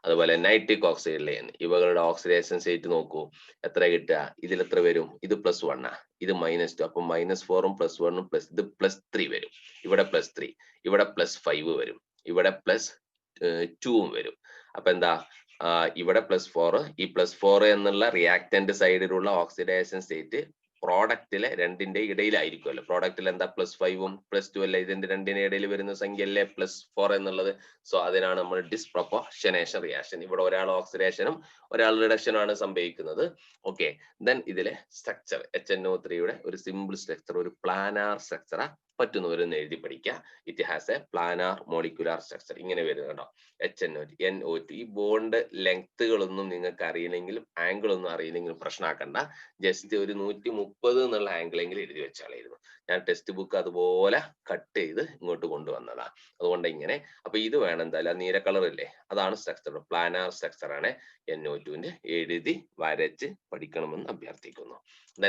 അതുപോലെ നൈട്രിക് ഓക്സൈഡിലെ N, ഇവകളുടെ ഓക്സിഡേഷൻ സ്റ്റേറ്റ് നോക്കൂ. എത്ര കിട്ടുക? ഇതിൽ എത്ര വരും? ഇത് +1 ആ, ഇത് -2. അപ്പൊ -4ഉം +1ഉം പ്ലസ് ഇത് +3 വരും. ഇവിടെ +3, ഇവിടെ +5 വരും, ഇവിടെ +2ഉം വരും. അപ്പൊ എന്താ, ഇവിടെ +4, ഈ +4 എന്നുള്ള റിയാക്ടന്റ് സൈഡിലുള്ള ഓക്സിഡേഷൻ സ്റ്റേറ്റ് പ്രോഡക്റ്റിലെ രണ്ടിന്റെ ഇടയിലായിരിക്കുമല്ലോ. പ്രോഡക്റ്റിൽ എന്താ +5ഉം +2 അല്ലേ, ഇതിന്റെ രണ്ടിന്റെ ഇടയിൽ വരുന്ന സംഖ്യ അല്ലേ +4 എന്നുള്ളത്. സോ അതിനാണ് നമ്മൾ ഡിസ്പ്രപ്പോർഷനേഷൻ റിയാക്ഷൻ. ഇവിടെ ഒരാൾ ഓക്സിഡേഷനും ഒരാൾ റിഡക്ഷനും ആണ് സംഭവിക്കുന്നത്. ഓക്കെ, ദെൻ ഇതിലെ സ്ട്രക്ചർ HNO3യുടെ ഒരു സിമ്പിൾ സ്ട്രക്ചർ, ഒരു പ്ലാനാർ സ്ട്രക്ചറാ. പറ്റുന്നവരൊന്ന് എഴുതി പഠിക്കുക. It has A planar molecular structure. ഇങ്ങനെ വരും കേട്ടോ, HNO2. ഈ ബോണ്ട് ലെങ്ത്തുകളൊന്നും നിങ്ങൾക്ക് അറിയില്ലെങ്കിലും ആംഗിൾ ഒന്നും അറിയില്ലെങ്കിലും പ്രശ്നമാക്കണ്ട. ജസ്റ്റ് ഒരു 130 എന്നുള്ള ആംഗിളെങ്കിലും എഴുതി വെച്ചാലായിരുന്നു. ഞാൻ ടെക്സ്റ്റ് ബുക്ക് അതുപോലെ കട്ട് ചെയ്ത് ഇങ്ങോട്ട് കൊണ്ടുവന്നതാ. അതുകൊണ്ട് ഇങ്ങനെ. അപ്പൊ ഇത് വേണം എന്തായാലും, നീല കളർ ഇല്ലേ, അതാണ് സ്ട്രക്ചർ, പ്ലാനാർ സ്ട്രക്ചർ ആണ് NO2ന്റെ. എഴുതി വരച്ച് പഠിക്കണമെന്ന് അഭ്യർത്ഥിക്കുന്നു.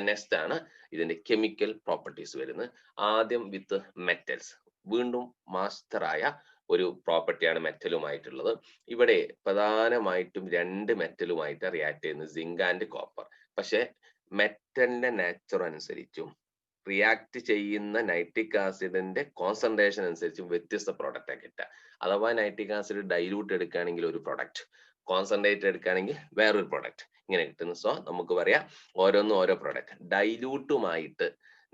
നെക്സ്റ്റ് ആണ് ഇതിന്റെ കെമിക്കൽ പ്രോപ്പർട്ടീസ് വരുന്നത്. ആദ്യം വിത്ത് മെറ്റൽസ്. വീണ്ടും മാസ്റ്ററായ ഒരു പ്രോപ്പർട്ടിയാണ് മെറ്റലുമായിട്ടുള്ളത്. ഇവിടെ പ്രധാനമായിട്ടും 2 മെറ്റലുമായിട്ട് റിയാക്ട് ചെയ്യുന്നത് സിങ്ക് ആൻഡ് കോപ്പർ. പക്ഷെ മെറ്റലിന്റെ നേച്ചർ അനുസരിച്ചും റിയാക്ട് ചെയ്യുന്ന നൈട്രിക് ആസിഡിന്റെ കോൺസെൻട്രേഷൻ അനുസരിച്ചും വ്യത്യസ്ത പ്രോഡക്റ്റ് കിട്ടുക. അഥവാ നൈട്രിക് ആസിഡ് ഡൈലൂട്ട് എടുക്കുകയാണെങ്കിൽ ഒരു പ്രോഡക്റ്റ്, കോൺസെൻട്രേറ്റ് എടുക്കുകയാണെങ്കിൽ വേറൊരു പ്രോഡക്റ്റ്, ഇങ്ങനെ കിട്ടുന്നു. സോ നമുക്ക് പറയാം ഓരോന്നും ഓരോ പ്രോഡക്റ്റ്. ഡൈലൂട്ടുമായിട്ട്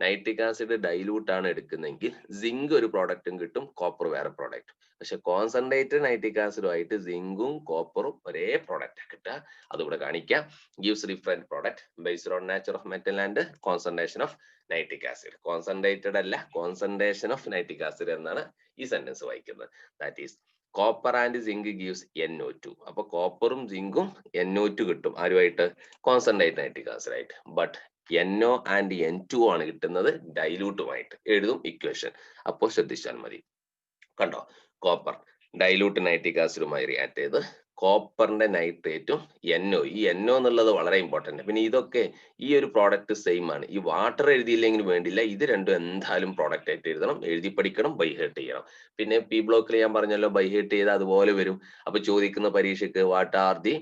നൈട്രിക് ആസിഡ് ഡൈലൂട്ട് ആണ് എടുക്കുന്നെങ്കിൽ സിങ്ക് ഒരു പ്രോഡക്റ്റും കിട്ടും, കോപ്പർ വേറെ പ്രോഡക്റ്റ്. പക്ഷെ കോൺസെൻട്രേറ്റഡ് നൈട്രിക് ആസിഡുമായിട്ട് സിങ്കും കോപ്പറും ഒരേ പ്രോഡക്റ്റ് കിട്ടുക. അതിവിടെ കാണിക്കാം. Gives different product based on nature of metal and concentration of nitric acid. Concentrated അല്ല, കോൺസെൻട്രേഷൻ ഓഫ് നൈട്രിക് ആസിഡ് എന്നാണ് ഈ സെന്റൻസ് വായിക്കുന്നത്. That is copper and zinc gives NO2. അപ്പൊ കോപ്പറും സിങ്കും NO2 കിട്ടും. ആരുമായിട്ട്? കോൺസെൻട്രേറ്റ് നൈട്രിക് ആസിഡ് ആയിട്ട്. ബട്ട് NO ആൻഡ് N2 ആണ് കിട്ടുന്നത് ഡൈലൂട്ടുമായിട്ട്. എഴുതും ഇക്വേഷൻ, അപ്പോൾ ശ്രദ്ധിച്ചാൽ മതി. കണ്ടോ, കോപ്പർ ഡൈലൂട്ട് നൈട്രിക് ആസിഡുമായി റിയാക്ട് ചെയ്ത് കോപ്പറിന്റെ നൈട്രേറ്റും NO, ഈ NO എന്നുള്ളത് വളരെ ഇമ്പോർട്ടന്റ്. പിന്നെ ഇതൊക്കെ ഈ ഒരു പ്രോഡക്റ്റ് സെയിം ആണ്. ഈ വാട്ടർ എഴുതിയില്ലെങ്കിലും വേണ്ടില്ല, ഇത് രണ്ടും എന്തായാലും പ്രോഡക്റ്റ് ആയിട്ട് എഴുതണം, എഴുതി പഠിക്കണം, ബൈ ഹേർട്ട് ചെയ്യണം. പിന്നെ പി ബ്ലോക്കിൽ ഞാൻ പറഞ്ഞല്ലോ, ബൈ ഹേർട്ട് ചെയ്ത് അതുപോലെ വരും. അപ്പൊ ചോദിക്കുന്ന പരീക്ഷയ്ക്ക് what are the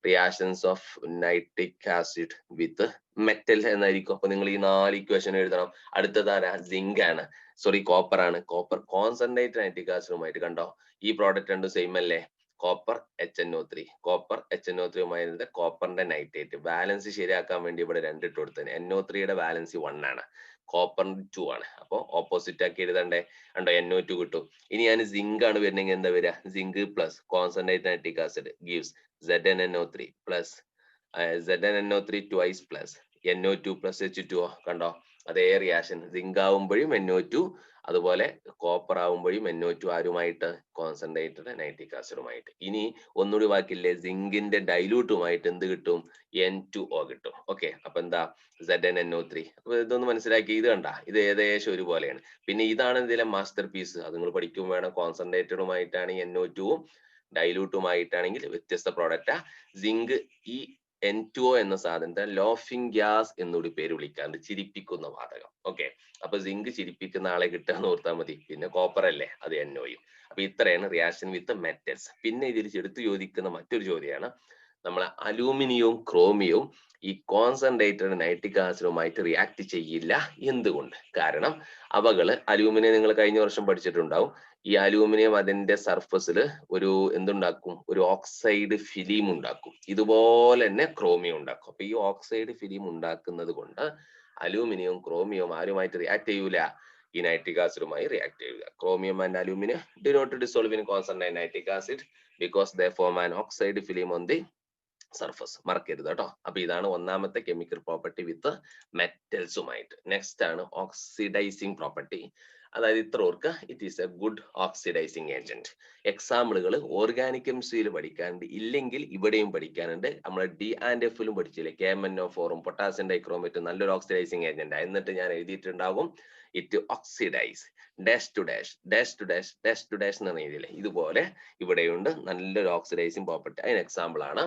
reactions of nitric acid with metal എന്നായിരിക്കും. അപ്പൊ നിങ്ങൾ ഈ 4 ഇക്വേഷൻ എഴുതണം. അടുത്തതാരാ? സിങ്ക് ആണ്, സോറി കോപ്പർ ആണ്. കോപ്പർ കോൺസെൻട്രേറ്റ് നൈട്രിക് ആസിഡുമായിട്ട്, കണ്ടോ ഈ പ്രോഡക്റ്റ് രണ്ടും സെയിം അല്ലേ, കോപ്പർ HNO3. കോപ്പർ HNO3യുമായി കോപ്പറിന്റെ നൈട്രേറ്റ് ബാലൻസ് ശരിയാക്കാൻ വേണ്ടി ഇവിടെ 2 ഇട്ട് കൊടുത്തത്. NO3യുടെ ബാലൻസ് 1 ആണ്, കോപ്പറിന് 2 ആണ്. അപ്പൊ ഓപ്പോസിറ്റ് ആക്കി എഴുതണ്ടേ. കണ്ടോ, NO2 കിട്ടും. ഇനി ഞാൻ സിങ്ക് ആണ് വരുന്നെങ്കിൽ എന്താ വരിക? Zinc plus concentrate nitric acid gives ZnNO3 plus ZnNO3 twice plus NO2 plus H2O. കണ്ടോ, അതേ റിയാക്ഷൻ. സിങ്ക് ആവുമ്പോഴും NO2, അതുപോലെ കോപ്പർ ആവുമ്പോഴും NO2. ആരുമായിട്ട്? കോൺസെൻട്രേറ്റഡ് നൈട്രിക് ആസിഡുമായിട്ട്. ഇനി ഒന്നുകൂടി ബാക്കിയില്ലേ, സിങ്കിന്റെ ഡൈലൂട്ടുമായിട്ട് എന്ത് കിട്ടും? N2O കിട്ടും. ഓക്കെ, അപ്പൊ എന്താ? ZnNO3. അപ്പൊ ഇതൊന്ന് മനസ്സിലാക്കി. ഇത് കണ്ട, ഇത് ഏകദേശം ഒരുപോലെയാണ്. പിന്നെ ഇതാണ് ഇതിലെ മാസ്റ്റർ പീസ്. അത് നിങ്ങൾ പഠിക്കും വേണം. കോൺസെൻട്രേറ്റഡുമായിട്ടാണ് NO2ഉം, ഡൈലൂട്ടുമായിട്ടാണെങ്കിൽ വ്യത്യസ്ത പ്രോഡക്റ്റാ. സിങ്ക് ഈ N2O എന്ന സാധനത്തെ ലോഫിംഗ് ഗ്യാസ് എന്നൂടി പേര് വിളിക്കാറുണ്ട്, ചിരിപ്പിക്കുന്ന വാതകം. ഓക്കെ, അപ്പൊ സിങ്ക് ചിരിപ്പിക്കുന്ന ആളെ കിട്ടാന്ന് ഓർത്താൽ മതി. പിന്നെ കോപ്പർ അല്ലേ, അത് NOയും. അപ്പൊ ഇത്രയാണ് റിയാക്ഷൻ വിത്ത് മെറ്റൽസ്. പിന്നെ ഇതിൽ എടുത്തു ചോദിക്കുന്ന മറ്റൊരു ചോദ്യമാണ്, നമ്മളെ അലൂമിനിയവും ക്രോമിയവും ഈ കോൺസെൻട്രേറ്റഡ് നൈട്രിക് ആസിഡുമായിട്ട് റിയാക്ട് ചെയ്യില്ല. എന്തുകൊണ്ട്? കാരണം അവകള്, അലൂമിനിയം നിങ്ങൾ കഴിഞ്ഞ വർഷം പഠിച്ചിട്ടുണ്ടാവും. ഈ അലൂമിനിയം അതിന്റെ സർഫസിൽ ഒരു എന്തുണ്ടാക്കും? ഒരു ഓക്സൈഡ് ഫിലിം ഉണ്ടാക്കും. ഇതുപോലെ തന്നെ ക്രോമിയം ഉണ്ടാക്കും. അപ്പൊ ഈ ഓക്സൈഡ് ഫിലിം ഉണ്ടാക്കുന്നത് കൊണ്ട് അലൂമിനിയവും ക്രോമിയവും ആരുമായിട്ട് റിയാക്ട് ചെയ്യൂല? ഈ നൈട്രിക് ആസിഡുമായി റിയാക്ട് ചെയ്യുക. Chromium and aluminium do not dissolve in concentrate nitric acid because they form an oxide film on the surface. മറക്കരുത് കേട്ടോ. അപ്പൊ ഇതാണ് ഒന്നാമത്തെ കെമിക്കൽ പ്രോപ്പർട്ടി വിത്ത് മെറ്റൽസുമായിട്ട്. നെക്സ്റ്റ് ആണ് ഓക്സിഡൈസിങ് പ്രോപ്പർട്ടി. അതായത് ഇത്ര ഓർക്കുക, it is a good oxidising agent. എക്സാമ്പിളുകൾ ഓർഗാനിക് കെമിസ്ട്രിയിൽ പഠിക്കാനുണ്ട്, ഇല്ലെങ്കിൽ ഇവിടെയും പഠിക്കാനുണ്ട്. നമ്മൾ DF-ലും പഠിച്ചില്ലേ, KMnO4ഉം പൊട്ടാസ്യം ഡൈക്രോമേറ്റും നല്ലൊരു ഓക്സിഡൈസിങ് ഏജന്റ്. എന്നിട്ട് ഞാൻ എഴുതിയിട്ടുണ്ടാവും it oxidise dash to dash dash to dash dash to dash എന്ന് എഴുതിയില്ലേ, ഇതുപോലെ ഇവിടെയുണ്ട് നല്ലൊരു ഓക്സിഡൈസിങ് പ്രോപ്പർട്ടി. അതിന് എക്സാമ്പിൾ ആണ്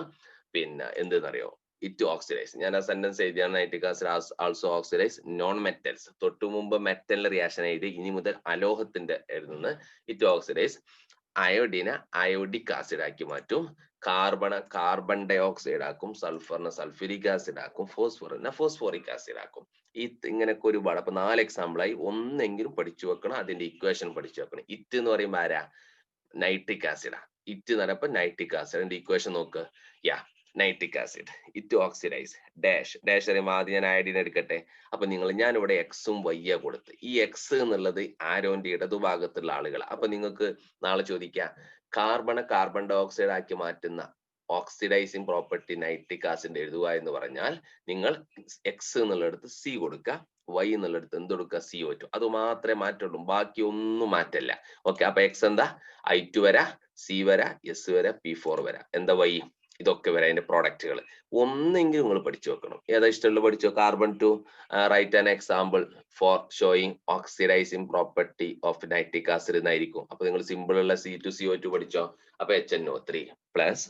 പിന്നെ എന്തെന്നറിയോ, ഇറ്റ് ഓക്സിഡൈസ്. ഞാൻ ആ സെന്റൻസ് എഴുതിയാണ് nitric acid also oxidise non metals. തൊട്ടു മുമ്പ് മെറ്റലിന്റെ റിയാക്ഷൻ എഴുതി, ഇനി മുതൽ അലോഹത്തിന്റെ എഴുതുന്നത് ഇറ്റ് ഓക്സിഡൈസ്. അയോഡിനെ അയോഡിക് ആസിഡ് ആക്കി മാറ്റും, കാർബൺ ഡൈ ഓക്സൈഡ് ആക്കും, സൾഫറിനെ സൾഫ്യൂരിക് ആസിഡ് ആക്കും, ഫോസ്ഫറിനെ ഫോസ്ഫോറിക് ആസിഡ് ആക്കും. ഇങ്ങനെയൊക്കെ ഒരുപാട്. അപ്പൊ 4 എക്സാമ്പിൾ ആയി. ഒന്നെങ്കിലും പഠിച്ചു വെക്കണം, അതിന്റെ ഇക്വേഷൻ പഠിച്ചു വെക്കണം. ഇറ്റ് എന്ന് പറയുമ്പോൾ ആരാ? നൈട്രിക് ആസിഡാ. ഇറ്റ് എന്ന് പറയുമ്പോൾ നൈട്രിക് ആസിഡിന്റെ ഇക്വേഷൻ നോക്ക്. Yeah, nitric acid it oxidise dash dash പറയുമ്പോൾ ആദ്യം ഞാൻ അയഡിൻ എടുക്കട്ടെ. അപ്പൊ ഞാൻ ഇവിടെ എക്സും വൈ കൊടുത്ത്, ഈ എക്സ് എന്നുള്ളത് ആരോന്റെ ഇടതുഭാഗത്തുള്ള ആളുകൾ. അപ്പൊ നിങ്ങൾക്ക് നാളെ ചോദിക്കാം, കാർബൺ ഡൈ ഓക്സൈഡ് ആക്കി മാറ്റുന്ന ഓക്സിഡൈസിങ് പ്രോപ്പർട്ടി നൈട്രിക് ആസിഡ് എഴുതുക എന്ന് പറഞ്ഞാൽ നിങ്ങൾ എക്സ് എന്നുള്ളിടത്ത് സി കൊടുക്കുക, വൈ എന്നുള്ളിടത്ത് എന്ത് കൊടുക്കുക? CO2. അത് മാത്രമേ മാറ്റുള്ളൂ, ബാക്കി ഒന്നും മാറ്റല്ല. ഓക്കെ, അപ്പൊ എക്സ് എന്താ? I2 വരാ, സി വരാ, എസ് വരാ, P4 വരാ, എന്താ വൈ? ഇതൊക്കെ വരാം അതിന്റെ പ്രോഡക്റ്റുകൾ. ഒന്നെങ്കിലും നിങ്ങൾ പഠിച്ചു വെക്കണം. ഏതാ ഇഷ്ടമുള്ള പഠിച്ചോ. Carbon to write an example for showing oxidising property of nitric acid എന്നായിരിക്കും. അപ്പൊ നിങ്ങൾ സിമ്പിൾ ഉള്ള C2CO2 പഠിച്ചോ. അപ്പൊ HNO3 plus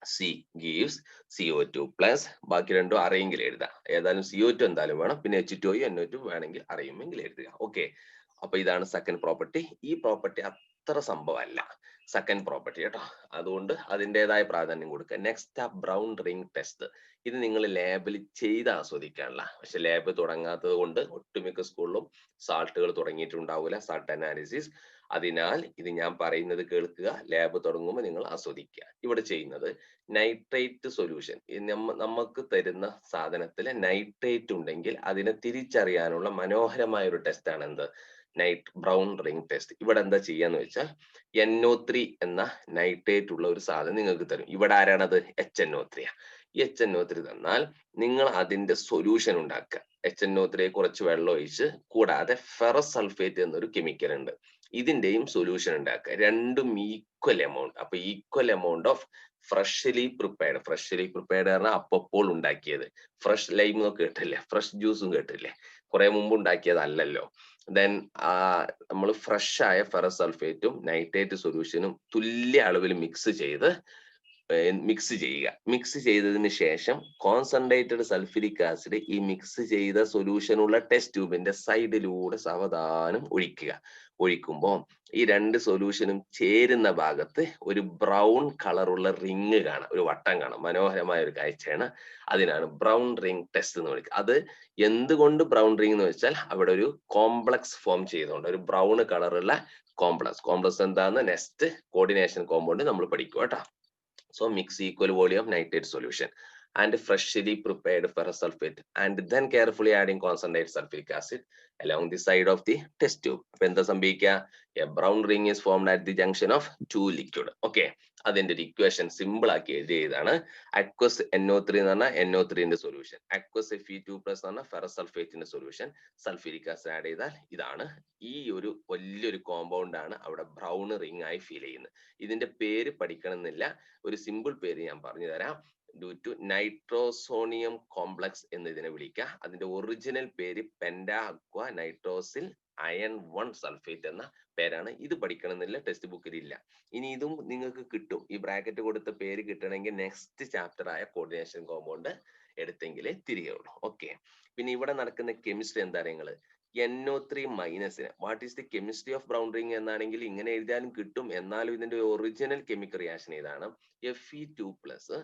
C gives CO2 plus ബാക്കി രണ്ടും അറിയെങ്കിൽ എഴുതാം. ഏതായാലും CO2 എന്തായാലും വേണം, പിന്നെ H2O NO2 വേണമെങ്കിൽ അറിയുമെങ്കിൽ എഴുതുക. ഓക്കെ, അപ്പൊ ഇതാണ് സെക്കൻഡ് പ്രോപ്പർട്ടി. ഈ പ്രോപ്പർട്ടി അത്ര സംഭവമല്ല സെക്കൻഡ് പ്രോപ്പർട്ടി കേട്ടോ, അതുകൊണ്ട് അതിൻ്റെതായ പ്രാധാന്യം കൊടുക്കുക. നെക്സ്റ്റ് ആ ബ്രൗൺ റിംഗ് ടെസ്റ്റ്. ഇത് നിങ്ങൾ ലാബിൽ ചെയ്ത് ആസ്വദിക്കാനുള്ള, പക്ഷെ ലാബ് തുടങ്ങാത്തത് കൊണ്ട് ഒട്ടുമിക്ക സ്കൂളിലും സാൾട്ടുകൾ തുടങ്ങിയിട്ടുണ്ടാവില്ല, സാൾട്ട് അനാലിസിസ്. അതിനാൽ ഇത് ഞാൻ പറയുന്നത് കേൾക്കുക, ലാബ് തുടങ്ങുമ്പോൾ നിങ്ങൾ ആസ്വദിക്കുക. ഇവിടെ ചെയ്യുന്നത് നൈട്രേറ്റ് സൊല്യൂഷൻ. നമുക്ക് തരുന്ന സാധനത്തിൽ നൈട്രേറ്റ് ഉണ്ടെങ്കിൽ അതിനെ തിരിച്ചറിയാനുള്ള മനോഹരമായ ഒരു ടെസ്റ്റ് ആണ് എന്ത്? Brown ring test. ഇവിടെ എന്താ ചെയ്യാന്ന് വെച്ചാൽ NO3 എന്ന നൈട്രേറ്റ് ഉള്ള ഒരു സാധനം നിങ്ങൾക്ക് തരും. ഇവിടെ ആരാണത്? HNO3. HNO3 തന്നാൽ നിങ്ങൾ അതിന്റെ സൊല്യൂഷൻ ഉണ്ടാക്കുക. HNO3 കുറച്ച് വെള്ളം ഒഴിച്ച്, കൂടാതെ ഫെറസ് സൾഫേറ്റ് എന്നൊരു കെമിക്കൽ ഉണ്ട്, ഇതിന്റെയും സൊല്യൂഷൻ ഉണ്ടാക്കുക. രണ്ടും ഈക്വൽ എമൗണ്ട്. അപ്പൊ equal amount of freshly prepared പറഞ്ഞാൽ അപ്പോൾ ഉണ്ടാക്കിയത്. ഫ്രഷ് ലൈം ഒക്കെ കേട്ടില്ലേ, ഫ്രഷ് ജ്യൂസും കേട്ടില്ലേ, കുറെ മുമ്പ് ഉണ്ടാക്കിയതല്ലല്ലോ. ദെൻ നമ്മൾ ഫ്രഷ് ആയ ഫെറസ് സൾഫേറ്റും നൈട്രേറ്റ് സൊല്യൂഷനും തുല്യ അളവിൽ മിക്സ് ചെയ്യുക. മിക്സ് ചെയ്തതിന് ശേഷം കോൺസെൻട്രേറ്റഡ് സൾഫ്യൂരിക് ആസിഡ് ഈ മിക്സ് ചെയ്ത സൊല്യൂഷനുള്ള ടെസ്റ്റ് ട്യൂബിന്റെ സൈഡിലൂടെ സാവധാനം ഒഴിക്കുമ്പോൾ ഈ രണ്ട് സൊല്യൂഷനും ചേരുന്ന ഭാഗത്ത് ഒരു ബ്രൗൺ കളറുള്ള റിങ് കാണാം, ഒരു വട്ടം കാണാം. മനോഹരമായ ഒരു കാഴ്ചയാണ്. അതിനാണ് ബ്രൗൺ റിംഗ് ടെസ്റ്റ് എന്ന് വിളിക്കുക. അത് എന്തുകൊണ്ട് ബ്രൗൺ റിംഗ് എന്ന് വെച്ചാൽ അവിടെ ഒരു കോംപ്ലക്സ് ഫോം ചെയ്തുകൊണ്ട്, ഒരു ബ്രൗൺ കളറുള്ള കോംപ്ലക്സ് എന്താന്ന് നെക്സ്റ്റ് കോർഡിനേഷൻ കോമ്പൗണ്ട് നമ്മൾ പഠിക്കും കേട്ടോ. So mix equal volume nitrate solution and freshly prepared ferrous sulfate and then carefully adding concentrated sulfuric acid along the side of the test tube. അപ്പൊ എന്താ സംഭവിക്കുക? A brown ring is formed at the junction of two liquid. Okay, അതിന്റെ ഒരു equation simple ആക്കി എഴുതിയതാണ്. aqueous NO3 എന്ന് പറഞ്ഞാൽ NO3 ന്റെ സൊല്യൂഷൻ, aqueous Fe2+ എന്ന് പറഞ്ഞാൽ ഫെറസ് സൾഫേറ്റിന്റെ സൊല്യൂഷൻ, സൾഫ്യൂരിക് ആസിഡ് ആഡ് ചെയ്താൽ ഇതാണ്. ഈ ഒരു വലിയൊരു കോമ്പൗണ്ട് ആണ് അവിടെ ബ്രൗൺ റിംഗ് ആയി ഫീൽ ചെയ്യുന്നത്. ഇതിന്റെ പേര് പഠിക്കണമെന്നില്ല, ഒരു സിമ്പിൾ പേര് ഞാൻ പറഞ്ഞു തരാം. ഡ്യൂ ടു നൈട്രോസോണിയം കോംപ്ലക്സ് എന്ന് ഇതിനെ വിളിക്കുക. അതിന്റെ ഒറിജിനൽ പേര് Penta aqua nitrosyl iron 1 sulphate എന്ന പേരാണ്. ഇത് പഠിക്കണമെന്നില്ല, ടെക്സ്റ്റ് ബുക്കിൽ ഇല്ല. ഇനി ഇതും നിങ്ങൾക്ക് കിട്ടും. ഈ ബ്രാക്കറ്റ് കൊടുത്ത പേര് കിട്ടണമെങ്കിൽ നെക്സ്റ്റ് ചാപ്റ്റർ ആയ കോർഡിനേഷൻ കോമ്പൗണ്ട് എടുത്തെങ്കിലേ തിരികെയുള്ളൂ. ഓക്കെ, പിന്നെ ഇവിടെ നടക്കുന്ന കെമിസ്ട്രി എന്താ നിങ്ങൾ NO3 മൈനസിന് what is the chemistry of brown ring എന്നാണെങ്കിൽ ഇങ്ങനെ എഴുതിയാലും കിട്ടും. എന്നാലും ഇതിന്റെ ഒറിജിനൽ കെമിക്കൽ റിയാക്ഷൻ ഇതാണ്. Fe2+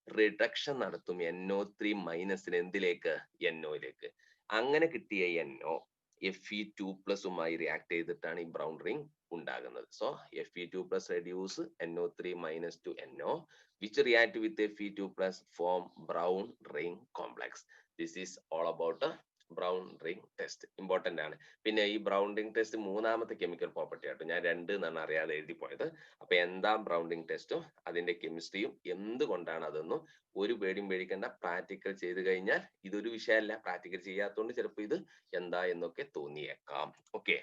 റിഡക്ഷൻ നടത്തും NO3 മൈനസിന് എന്തിലേക്ക്? NO-യിലേക്ക്. അങ്ങനെ കിട്ടിയ NO Fe2+മായി റിയാക്ട് ചെയ്തിട്ടാണ് ഈ ബ്രൗൺ റിംഗ് ഉണ്ടാകുന്നത്. So Fe2+ reduce NO3- to NO which react with Fe2+ form brown ring complex. This is all about brown ring test important ആണ്. പിന്നെ ഈ ബ്രൗൺ റിംഗ് ടെസ്റ്റ് മൂന്നാമത്തെ കെമിക്കൽ പ്രോപ്പർട്ടി ആട്ടോ, ഞാൻ 2 എന്നാണ് അറിയാതെ എഴുതി പോയത്. അപ്പൊ എന്താ ബ്രൗൺ റിംഗ് ടെസ്റ്റും അതിന്റെ കെമിസ്ട്രിയും എന്തുകൊണ്ടാണ് അതൊന്നും ഒരു പേടിയും പേടിക്കേണ്ട. പ്രാക്ടിക്കൽ ചെയ്ത് കഴിഞ്ഞാൽ ഇതൊരു വിഷയമല്ല, പ്രാക്ടിക്കൽ ചെയ്യാത്തതുകൊണ്ട് ചിലപ്പോൾ ഇത് എന്താ എന്നൊക്കെ തോന്നിയേക്കാം. ഓക്കെ,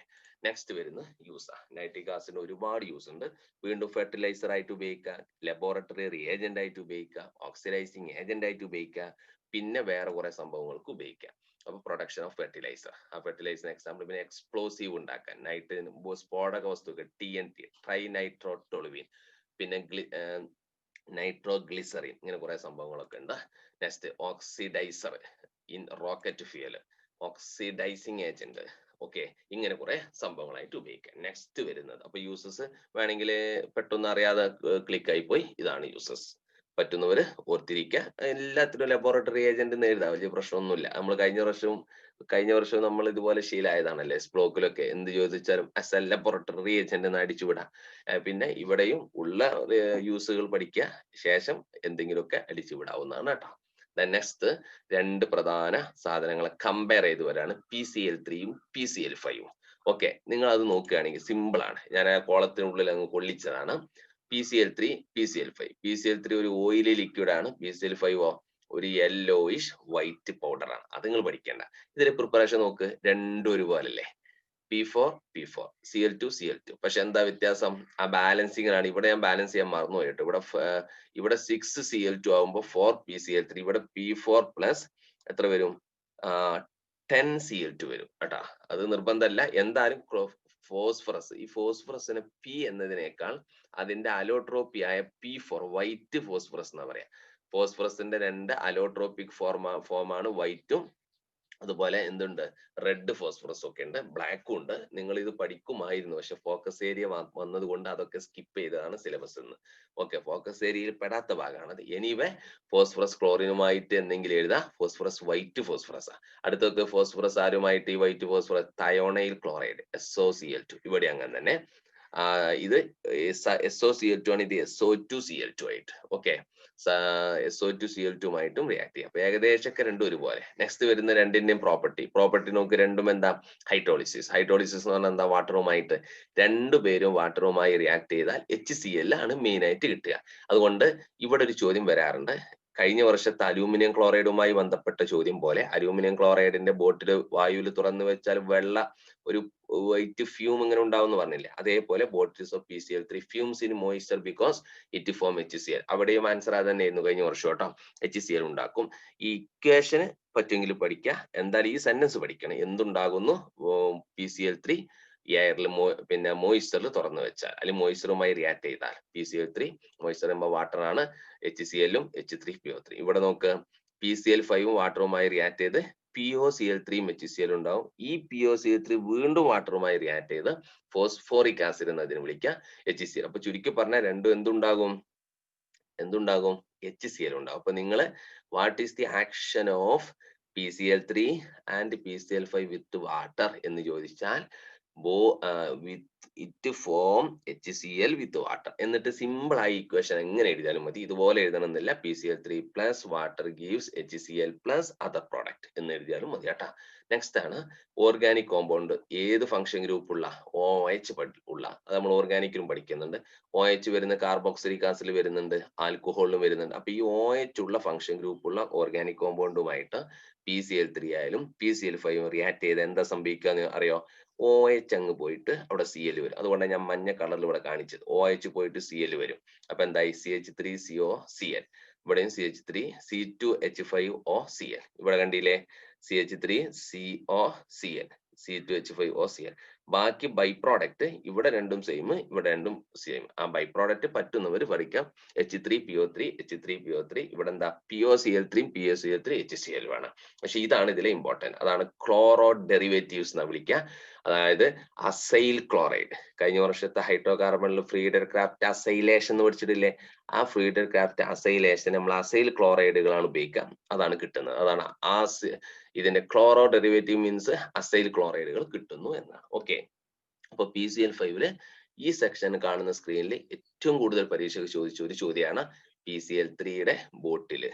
നെക്സ്റ്റ് വരുന്ന യൂസ്. നൈട്രിക് ആസിഡിന് ഒരുപാട് യൂസ് ഉണ്ട്. വീണ്ടും ഫെർട്ടിലൈസർ ആയിട്ട് ഉപയോഗിക്കുക, ലബോറട്ടറി റിയേജന്റ് ആയിട്ട് ഉപയോഗിക്കുക, ഓക്സിഡൈസിങ് ഏജന്റ് ആയിട്ട് ഉപയോഗിക്കുക, പിന്നെ വേറെ കുറെ സംഭവങ്ങൾക്ക് ഉപയോഗിക്കാം. അപ്പൊ പ്രൊഡക്ഷൻ ഓഫ് ഫെർട്ടിലൈസർ, ആ ഫെർട്ടിലൈസർ എക്സാമ്പിൾ. പിന്നെ എക്സ്പ്ലോസീവ് ഉണ്ടാക്കാൻ സ്ഫോടക വസ്തുക്കൾ TNT, ട്രൈ നൈട്രോ ടൊളുവിൻ, പിന്നെ നൈട്രോ ഗ്ലിസറിൻ, ഇങ്ങനെ കുറെ സംഭവങ്ങളൊക്കെ ഉണ്ട്. Next oxidiser in rocket fuel, oxidising agent. Okay, ഇങ്ങനെ കുറെ സംഭവങ്ങളായിട്ട് ഉപയോഗിക്കാം. നെക്സ്റ്റ് വരുന്നത്, അപ്പൊ യൂസസ് വേണമെങ്കിൽ പെട്ടെന്ന് അറിയാതെ ക്ലിക്ക് ആയി പോയി. ഇതാണ് യൂസസ്. പറ്റുന്നവര് ഓർത്തിരിക്കുക. എല്ലാത്തിനും ലബോറട്ടറി ഏജന്റ് എഴുതാം, വലിയ പ്രശ്നമൊന്നുമില്ല. നമ്മൾ കഴിഞ്ഞ വർഷവും നമ്മൾ ഇതുപോലെ ശീലമായതാണല്ലേ, ബ്ലോക്കിലൊക്കെ എന്ത് ചോദിച്ചാലും അസ് എ ലബോറട്ടറി ഏജന്റ് എന്ന് അടിച്ചുവിടാം. പിന്നെ ഇവിടെയും ഉള്ള യൂസുകൾ പഠിക്കുക, ശേഷം എന്തെങ്കിലുമൊക്കെ അടിച്ചുവിടാവുന്നതാണ് കേട്ടോ. നെക്സ്റ്റ്, 2 പ്രധാന സാധനങ്ങളെ കമ്പയർ ചെയ്ത് വരാണ് PCl3യും PCl5യും. ഓക്കെ, നിങ്ങൾ അത് നോക്കുകയാണെങ്കിൽ സിമ്പിൾ ആണ്. ഞാൻ ആ കോളത്തിനുള്ളിൽ അങ്ങ് കൊള്ളിച്ചതാണ്. PCl3, PCl5. PCl3 ഒരു ഓയിലി ലിക്വിഡ് ആണ്. PCl5 ഒരു യെല്ലോയിഷ് വൈറ്റ് പൗഡർ ആണ്. അത് നിങ്ങൾ പഠിക്കേണ്ട. ഇതിന്റെ പ്രിപ്പറേഷൻ നോക്ക്, രണ്ടും ഒരുപോലല്ലേ. P4, P4, Cl2, Cl2. പക്ഷെ എന്താ വ്യത്യാസം? ആ ബാലൻസിങ്ങിലാണ്. ഇവിടെ ഞാൻ ബാലൻസ് ചെയ്യാൻ മറന്നു പോയിട്ട്, ഇവിടെ 6 Cl2 ആകുമ്പോൾ 4 PCl3. ഇവിടെ P4 പ്ലസ് എത്ര വരും? 10 Cl2 വരും കേട്ടാ. അത് നിർബന്ധമല്ല. എന്തായാലും ഫോസ്ഫറസ്, ഈ ഫോസ്ഫറസിന് P എന്നതിനേക്കാൾ അതിന്റെ അലോട്രോപ്പി ആയ P4, വൈറ്റ് ഫോസ്ഫറസ് എന്നാ പറയാ. ഫോസ്ഫറസിന്റെ 2 അലോട്രോപിക് ഫോമാണ് വൈറ്റും, അതുപോലെ എന്തുണ്ട്, റെഡ് ഫോസ്ഫറസ് ഒക്കെ ഉണ്ട്, ബ്ലാക്കും ഉണ്ട്. നിങ്ങൾ ഇത് പഠിക്കുമായിരുന്നു, പക്ഷെ ഫോക്കസ് ഏരിയ വന്നത് കൊണ്ട് അതൊക്കെ സ്കിപ്പ് ചെയ്തതാണ് സിലബസ് എന്ന്. ഓക്കെ, ഫോക്കസ് ഏരിയയിൽ പെടാത്ത ഭാഗമാണത്. എനിവേ, ഫോസ്ഫറസ് ക്ലോറിനുമായിട്ട് എന്തെങ്കിലും എഴുതാം. Phosphorus white phosphorus. അടുത്തൊക്കെ ഫോസ്ഫറസ് ആരുമായിട്ട്, ഈ white phosphorus thionyl chloride, SOCl2. ഇവിടെ അങ്ങനെ തന്നെ. ഇത് SOCl2 ആണ്, ഇത് SO2Cl2 ആയിട്ട്. ഓക്കെ, SO2Cl2 റിയാക്ട് ചെയ്യാം. അപ്പൊ ഏകദേശമൊക്കെ രണ്ടും ഒരുപോലെ. നെക്സ്റ്റ് വരുന്ന രണ്ടിന്റെയും പ്രോപ്പർട്ടി നോക്ക്. രണ്ടും എന്താ? ഹൈഡ്രോളിസിസ് എന്ന് പറഞ്ഞാൽ എന്താ? വാട്ടറുമായിട്ട്, രണ്ടുപേരും വാട്ടറുമായി റിയാക്ട് ചെയ്താൽ HCl ആണ് മെയിൻ ആയിട്ട് കിട്ടുക. അതുകൊണ്ട് ഇവിടെ ഒരു ചോദ്യം വരാറുണ്ട്. കഴിഞ്ഞ വർഷത്തെ അലൂമിനിയം ക്ലോറൈഡുമായി ബന്ധപ്പെട്ട ചോദ്യം പോലെ, അലൂമിനിയം ക്ലോറൈഡിന്റെ ബോട്ടിൽ വായുവിൽ തുറന്നു വെച്ചാൽ ഒരു വൈറ്റ് ഫ്യൂം ഇങ്ങനെ ഉണ്ടാവും പറഞ്ഞില്ലേ, അതേപോലെ bottles of PCl3 fumes in moisture because it form HCl. അവിടെയും ആൻസർ അത് തന്നെയായിരുന്നു കഴിഞ്ഞ വർഷം കേട്ടോ. HCl ഉണ്ടാക്കും. ഈ ഇക്വേഷന് പറ്റുമെങ്കിൽ പഠിക്കുക. എന്തായാലും ഈ സെന്റൻസ് പഠിക്കണം. എന്തുണ്ടാകുന്നു? PCl3 എയറിൽ പിന്നെ മോയിസ്ചറിൽ തുറന്നു വെച്ചാൽ, അല്ലെങ്കിൽ മോയിസ്ചറുമായി റിയാക്ട് ചെയ്താൽ. PCl3 മോയിസ്ചർ ചെയ്യുമ്പോൾ വാട്ടർ ആണ്, HCl-ഉം H3PO3. ഇവിടെ നോക്ക്, PCl5 വാട്ടറുമായി റിയാക്ട് ചെയ്ത് POCl3യും HCl ഉണ്ടാവും. ഈ POCl3 വീണ്ടും വാട്ടറുമായി റിയാക്ട് ചെയ്ത് ഫോസ്ഫോറിക് ആസിഡ് എന്നതിന് വിളിക്കുക, HCl. അപ്പൊ ചുരുക്കി പറഞ്ഞാൽ രണ്ടും എന്തുണ്ടാകും? HCl ഉണ്ടാവും. അപ്പൊ നിങ്ങള് what is the action of PCl3 and PCl5 with water എന്ന് ചോദിച്ചാൽ, it form HCl with water. എന്നിട്ട് സിമ്പിൾ ആയി ഇക്വേഷൻ എങ്ങനെ എഴുതിയാലും മതി. ഇതുപോലെ എഴുതണമെന്നില്ല. PCl3 plus water gives HCl plus other product എന്ന് എഴുതിയാലും മതി കേട്ടാ. നെക്സ്റ്റ് ആണ് ഓർഗാനിക് കോമ്പൗണ്ട്. ഏത് ഫംഗ്ഷൻ ഗ്രൂപ്പ് ഉള്ള? OH ഉള്ള. അത് നമ്മൾ ഓർഗാനിക്കിലും പഠിക്കുന്നുണ്ട്. OH വരുന്ന കാർബോക്സിലിക് ആസിഡ് വരുന്നുണ്ട്, ആൽക്കഹോളിലും വരുന്നുണ്ട്. അപ്പൊ ഈ OH ഉള്ള ഫംഗ്ഷൻ ഗ്രൂപ്പ് ഉള്ള ഓർഗാനിക് കോമ്പൗണ്ടുമായിട്ട് PCl3 ആയാലും PCl5 റിയാക്ട് ചെയ്ത് എന്താ സംഭവിക്കുക അറിയോ? OH അങ്ങ് പോയിട്ട് അവിടെ Cl വരും. അതുകൊണ്ടാണ് ഞാൻ മഞ്ഞ കളറിൽ ഇവിടെ കാണിച്ചത്. OH പോയിട്ട് Cl വരും. അപ്പൊ എന്തായി? CH3COCl. ഇവിടെയും CH3 C2H5OCl. ഇവിടെ കണ്ടില്ലേ? CH3COCl, C2H5OCl. ബാക്കി ബൈ പ്രോഡക്റ്റ് ഇവിടെ രണ്ടും സെയിം, ഇവിടെ രണ്ടും സെയിം. ആ ബൈ പ്രോഡക്റ്റ് പറ്റുന്നവർ പഠിക്കാം. H3PO3, H3PO3. ഇവിടെ എന്താ? POCl3, POCl3, HCl വേണം. പക്ഷെ ഇതാണ് ഇതിലെ ഇമ്പോർട്ടന്റ്. അതാണ് ക്ലോറോ ഡെറിവേറ്റീവ്സ് എന്ന് വിളിക്കുക. അതായത് അസൈൽ ക്ലോറൈഡ്. കഴിഞ്ഞ വർഷത്തെ ഹൈഡ്രോ കാർബണിൽ ഫ്രീഡർ ക്രാഫ്റ്റ് അസൈലേഷൻ എന്ന് പഠിച്ചിട്ടില്ലേ? ആ ഫ്രീഡർ ക്രാഫ്റ്റ് അസൈലേഷൻ നമ്മൾ അസൈൽ ക്ലോറൈഡുകളാണ് ഉപയോഗിക്കുക. അതാണ് കിട്ടുന്നത്. അതാണ് ഇതിന്റെ ക്ലോറോ ഡെറിവേറ്റീവ് മീൻസ് അസൈൽ ക്ലോറൈഡുകൾ കിട്ടുന്നു എന്നാണ്. ഓക്കെ, അപ്പൊ PCl5 ഈ സെക്ഷൻ കാണുന്ന സ്ക്രീനിൽ ഏറ്റവും കൂടുതൽ പരീക്ഷയ്ക്ക് ചോദിച്ച ഒരു ചോദ്യമാണ് PCl3യുടെ ബോട്ടില്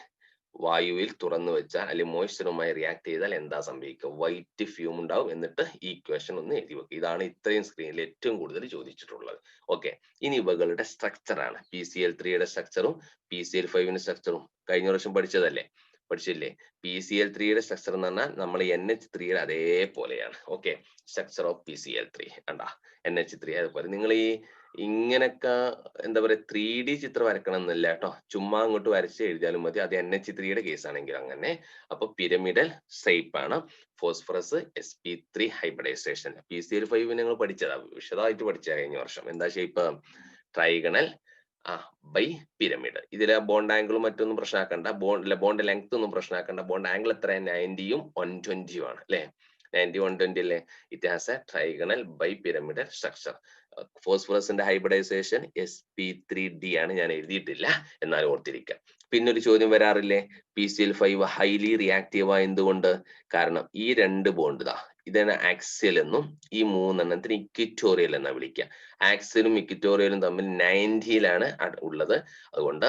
വായുവിൽ തുറന്നു വെച്ചാൽ അല്ലെങ്കിൽ മോയ്സ്ചറുമായി റിയാക്ട് ചെയ്താൽ എന്താ സംഭവിക്കുക? വൈറ്റ് ഫ്യൂം ഉണ്ടാവും. എന്നിട്ട് ഈ ഇക്വേഷൻ ഒന്ന് എഴുതി വെക്കുക. ഇതാണ് ഇത്രയും സ്ക്രീനിൽ ഏറ്റവും കൂടുതൽ ചോദിച്ചിട്ടുള്ളത്. ഓക്കെ, ഇനി ഇവകളുടെ സ്ട്രക്ചർ ആണ്. PCl3യുടെ സ്ട്രക്ചറും PCl5ന്റെ സ്ട്രക്ചറും കഴിഞ്ഞ വർഷം പഠിച്ചതല്ലേ, പഠിച്ചില്ലേ? PCl3യുടെ സ്ട്രക്ചർ എന്ന് പറഞ്ഞാൽ നമ്മൾ NH3യുടെ അതേപോലെയാണ്. ഓക്കെ, സ്ട്രക്ചർ ഓഫ് PCl3 കണ്ടാ, NH3 അതുപോലെ. നിങ്ങൾ ഈ ഇങ്ങനൊക്കെ എന്താ പറയാ 3D ചിത്രം വരക്കണം എന്നില്ല കേട്ടോ, ചുമ്മാ അങ്ങോട്ട് വരച്ച് എഴുതിയാലും മതി. അത് NH3യുടെ കേസ് ആണെങ്കിൽ അങ്ങനെ. അപ്പൊ പിരമിഡൽ ഷേപ്പ് ആണ്. Phosphorus sp3 hybridisation. PCl5 നിങ്ങൾ പഠിച്ചതാ, വിശദമായിട്ട് പഠിച്ച കഴിഞ്ഞ വർഷം. എന്താ ഷേപ്പ്? Trigonal bipyramid. ഇതിലെ ബോണ്ട് ആംഗിളും മറ്റൊന്നും പ്രശ്നമാക്കണ്ട, ബോണ്ട് ലെങ്ത് ഒന്നും പ്രശ്നമാക്കണ്ട. ബോണ്ട് ആംഗിൾ എത്ര? 90യും 120യും ആണ് അല്ലെ? 90 120 അല്ലേ? It has a trigonal bipyramidal structure. ഫോസ്ഫറസിന്റെ ഹൈബ്രിഡൈസേഷൻ sp3d ആണ്, ഞാൻ എഴുതിയിട്ടില്ല, എന്നാൽ ഓർത്തിരിക്കാം. പിന്നെ ഒരു ചോദ്യം വരാറില്ലേ, PCl5 ഹൈലി റിയാക്റ്റീവ് ആയ എന്തുകൊണ്ട്? കാരണം ഈ രണ്ട് ബോണ്ട് ഇതാണ് ആക്സിയൽ എന്നും ഈ മൂന്നെണ്ണത്തിന് ഇക്വിറ്റോറിയൽ എന്നാ വിളിക്കുക. ആക്സിയലും ഇക്വിറ്റോറിയലും തമ്മിൽ 90യിലാണ് ഉള്ളത്. അതുകൊണ്ട്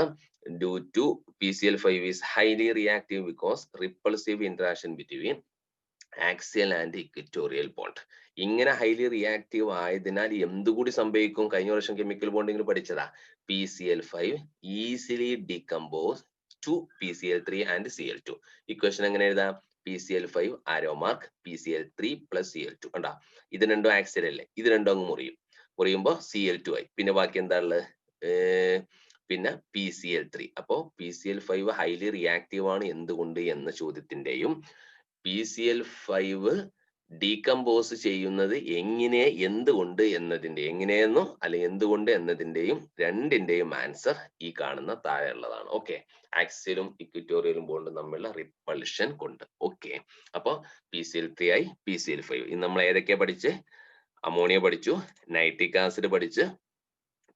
due to PCl5 is highly reactive because repulsive interaction between axial and equatorial bond. ഇങ്ങനെ ഹൈലി റിയാക്റ്റീവ് ആയതിനാൽ എന്തുകൂടി സംഭവിക്കും? കഴിഞ്ഞ വർഷം കെമിക്കൽ ബോണ്ടിങ്ങിൽ പഠിച്ചതാ. PCl5 easily decompose to PCl3 and Cl2. Equation എങ്ങനെ എഴുതാം? PCl5 arrow mark PCl3 plus Cl2. കണ്ടാ, ഇത് രണ്ടും ആക്സിയൽ അല്ലേ, ഇത് രണ്ടും അങ്ങ് മുറിയുമ്പോ Cl2 ആയി. പിന്നെ ബാക്കി എന്താ ഉള്ളത്? പിന്നെ PCl3. അപ്പോ PCl5 ഹൈലി റിയാക്റ്റീവ് ആണ് എന്തുകൊണ്ട് എന്ന ചോദ്യത്തിന്റെയും PCl5 ഡീകമ്പോസ് ചെയ്യുന്നത് എങ്ങനെ, എന്തുകൊണ്ട് എന്നതിന്റെ, എങ്ങനെയെന്നോ അല്ലെങ്കിൽ എന്തുകൊണ്ട് എന്നതിന്റെയും രണ്ടിന്റെയും ആൻസർ ഈ കാണുന്ന താഴെ ഉള്ളതാണ്. ഓക്കെ, ആക്സിയലും ഇക്വിറ്റോറിയലും ബോണ്ടും തമ്മിലുള്ള റിപ്പൾഷൻ കൊണ്ട്. ഓക്കെ, അപ്പൊ PCl3 ആയി, PCl5. ഇന്ന് നമ്മൾ ഏതൊക്കെയാ പഠിച്ച്? അമോണിയ പഠിച്ചു, നൈട്രിക് ആസിഡ് പഠിച്ച്,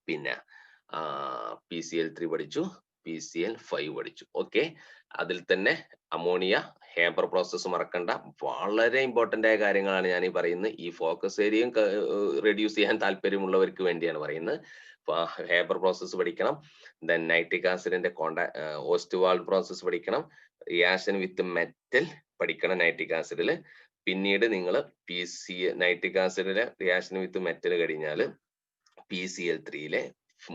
പിന്നെ PCl3 പഠിച്ചു, PCl5 പഠിച്ചു. ഓക്കെ, അതിൽ തന്നെ അമോണിയ ഹേബർ പ്രോസസ്സ് മറക്കണ്ട. വളരെ ഇമ്പോർട്ടന്റ് ആയ കാര്യങ്ങളാണ് ഞാൻ ഈ പറയുന്നത്. ഈ ഫോക്കസ് ഏരിയയും റെഡ്യൂസ് ചെയ്യാൻ താല്പര്യമുള്ളവർക്ക് വേണ്ടിയാണ് പറയുന്നത്. ഹേബർ പ്രോസസ്സ് പഠിക്കണം. ദെൻ നൈട്രിക് ആസിഡിന്റെ ഓസ്റ്റ്വാൾ പ്രോസസ്സ് പഠിക്കണം. റിയാക്ഷൻ വിത്ത് മെറ്റൽ പഠിക്കണം നൈട്രിക് ആസിഡില്. പിന്നീട് നിങ്ങൾ നൈട്രിക് ആസിഡിലെ റിയാക്ഷൻ വിത്ത് മെറ്റൽ കഴിഞ്ഞാൽ PCl3യിലെ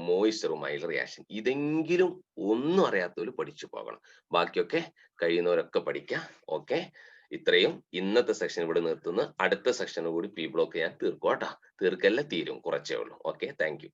മോയ്സ്ചറുമായുള്ള റിയാക്ഷൻ. ഇതെങ്കിലും ഒന്നും അറിയാത്തവര് പഠിച്ചു പോകണം. ബാക്കിയൊക്കെ കഴിയുന്നവരൊക്കെ പഠിക്കാം. ഓക്കെ, ഇത്രയും ഇന്നത്തെ സെക്ഷൻ ഇവിടെ നിർത്തുന്നു. അടുത്ത സെക്ഷനും കൂടി P ബ്ലോക്ക് ഞാൻ തീർക്കും കേട്ടോ. തീർക്കല്ല, തീരും, കുറച്ചേ ഉള്ളൂ. Okay, thank you.